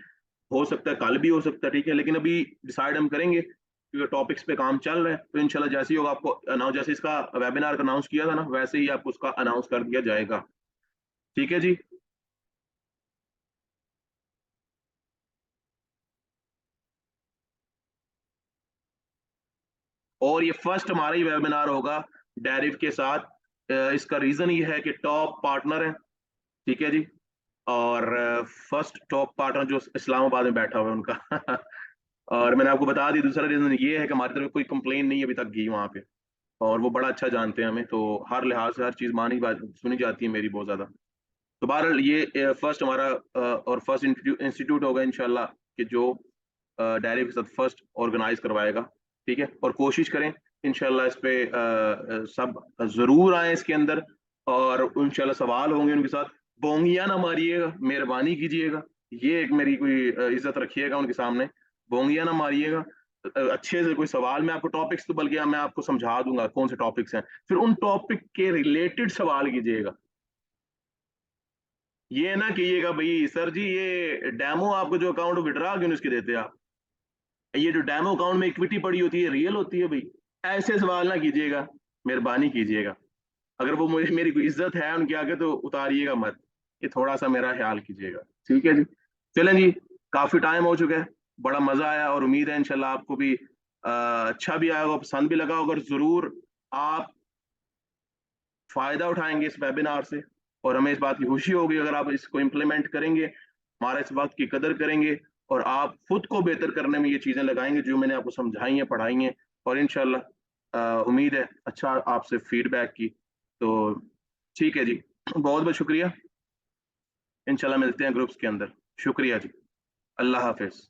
[SPEAKER 1] हो सकता है कल भी हो सकता है, ठीक है, लेकिन अभी डिसाइड हम करेंगे क्योंकि टॉपिक्स पे काम चल रहा है। तो इंशाल्लाह जैसे ही होगा आपको अनाउंस, जैसे इसका वेबिनार का अनाउंस किया था ना वैसे ही आपको उसका अनाउंस कर दिया जाएगा। ठीक है जी। और ये फर्स्ट हमारा ही वेबिनार होगा डेरिव के साथ। इसका रीजन ये है कि टॉप पार्टनर है, ठीक है जी, और फर्स्ट टॉप पार्टनर जो इस्लामाबाद में बैठा हुआ है उनका और मैंने आपको बता दी, दूसरा रीजन ये है कि हमारी तरफ कोई कंप्लेन नहीं अभी तक गई वहां पे, और वो बड़ा अच्छा जानते हैं हमें, तो हर लिहाज से हर चीज मानी बात सुनी जाती है मेरी बहुत ज्यादा। तो बहरहाल ये फर्स्ट हमारा और फर्स्ट इंस्टीट्यूट होगा इंशाल्लाह कि जो डायरी के साथ फर्स्ट ऑर्गेनाइज करवाएगा। ठीक है, और कोशिश करें इंशाल्लाह इस पे सब जरूर आए इसके अंदर, और इंशाल्लाह सवाल होंगे उनके साथ। बोंगिया ना मारिएगा, मेहरबानी कीजिएगा, ये एक मेरी कोई इज्जत रखिएगा उनके सामने, बोंगिया ना मारिएगा। अच्छे से कोई सवाल, मैं आपको टॉपिक्स तो बल्कि मैं आपको समझा दूंगा कौन से टॉपिक्स हैं, फिर उन टॉपिक के रिलेटेड सवाल कीजिएगा। ये ना कहिएगा भाई सर जी ये डेमो आपको जो अकाउंट विड्रा क्यों नहीं उसके देते आप, ये जो डेमो अकाउंट में इक्विटी पड़ी होती है रियल होती है भाई, ऐसे सवाल ना कीजिएगा, मेहरबानी कीजिएगा। अगर वो मुझे मेरी कोई इज्जत है उनके आगे तो उतारिएगा मत, ये थोड़ा सा मेरा ख्याल कीजिएगा। ठीक है जी, चलें जी, काफी टाइम हो चुका है, बड़ा मजा आया, और उम्मीद है इंशाल्लाह आपको भी अच्छा भी आया होगा, पसंद भी लगा होगा, और जरूर आप फायदा उठाएंगे इस वेबिनार से, और हमें इस बात की खुशी होगी अगर आप इसको इम्प्लीमेंट करेंगे, हमारा इस बात की कदर करेंगे, और आप खुद को बेहतर करने में ये चीजें लगाएंगे जो मैंने आपको समझाई हैं पढ़ाई हैं। और इंशाल्लाह उम्मीद है अच्छा आपसे फीडबैक की। तो ठीक है जी, बहुत बहुत शुक्रिया, इंशाल्लाह मिलते हैं ग्रुप्स के अंदर। शुक्रिया जी, अल्लाह हाफिज।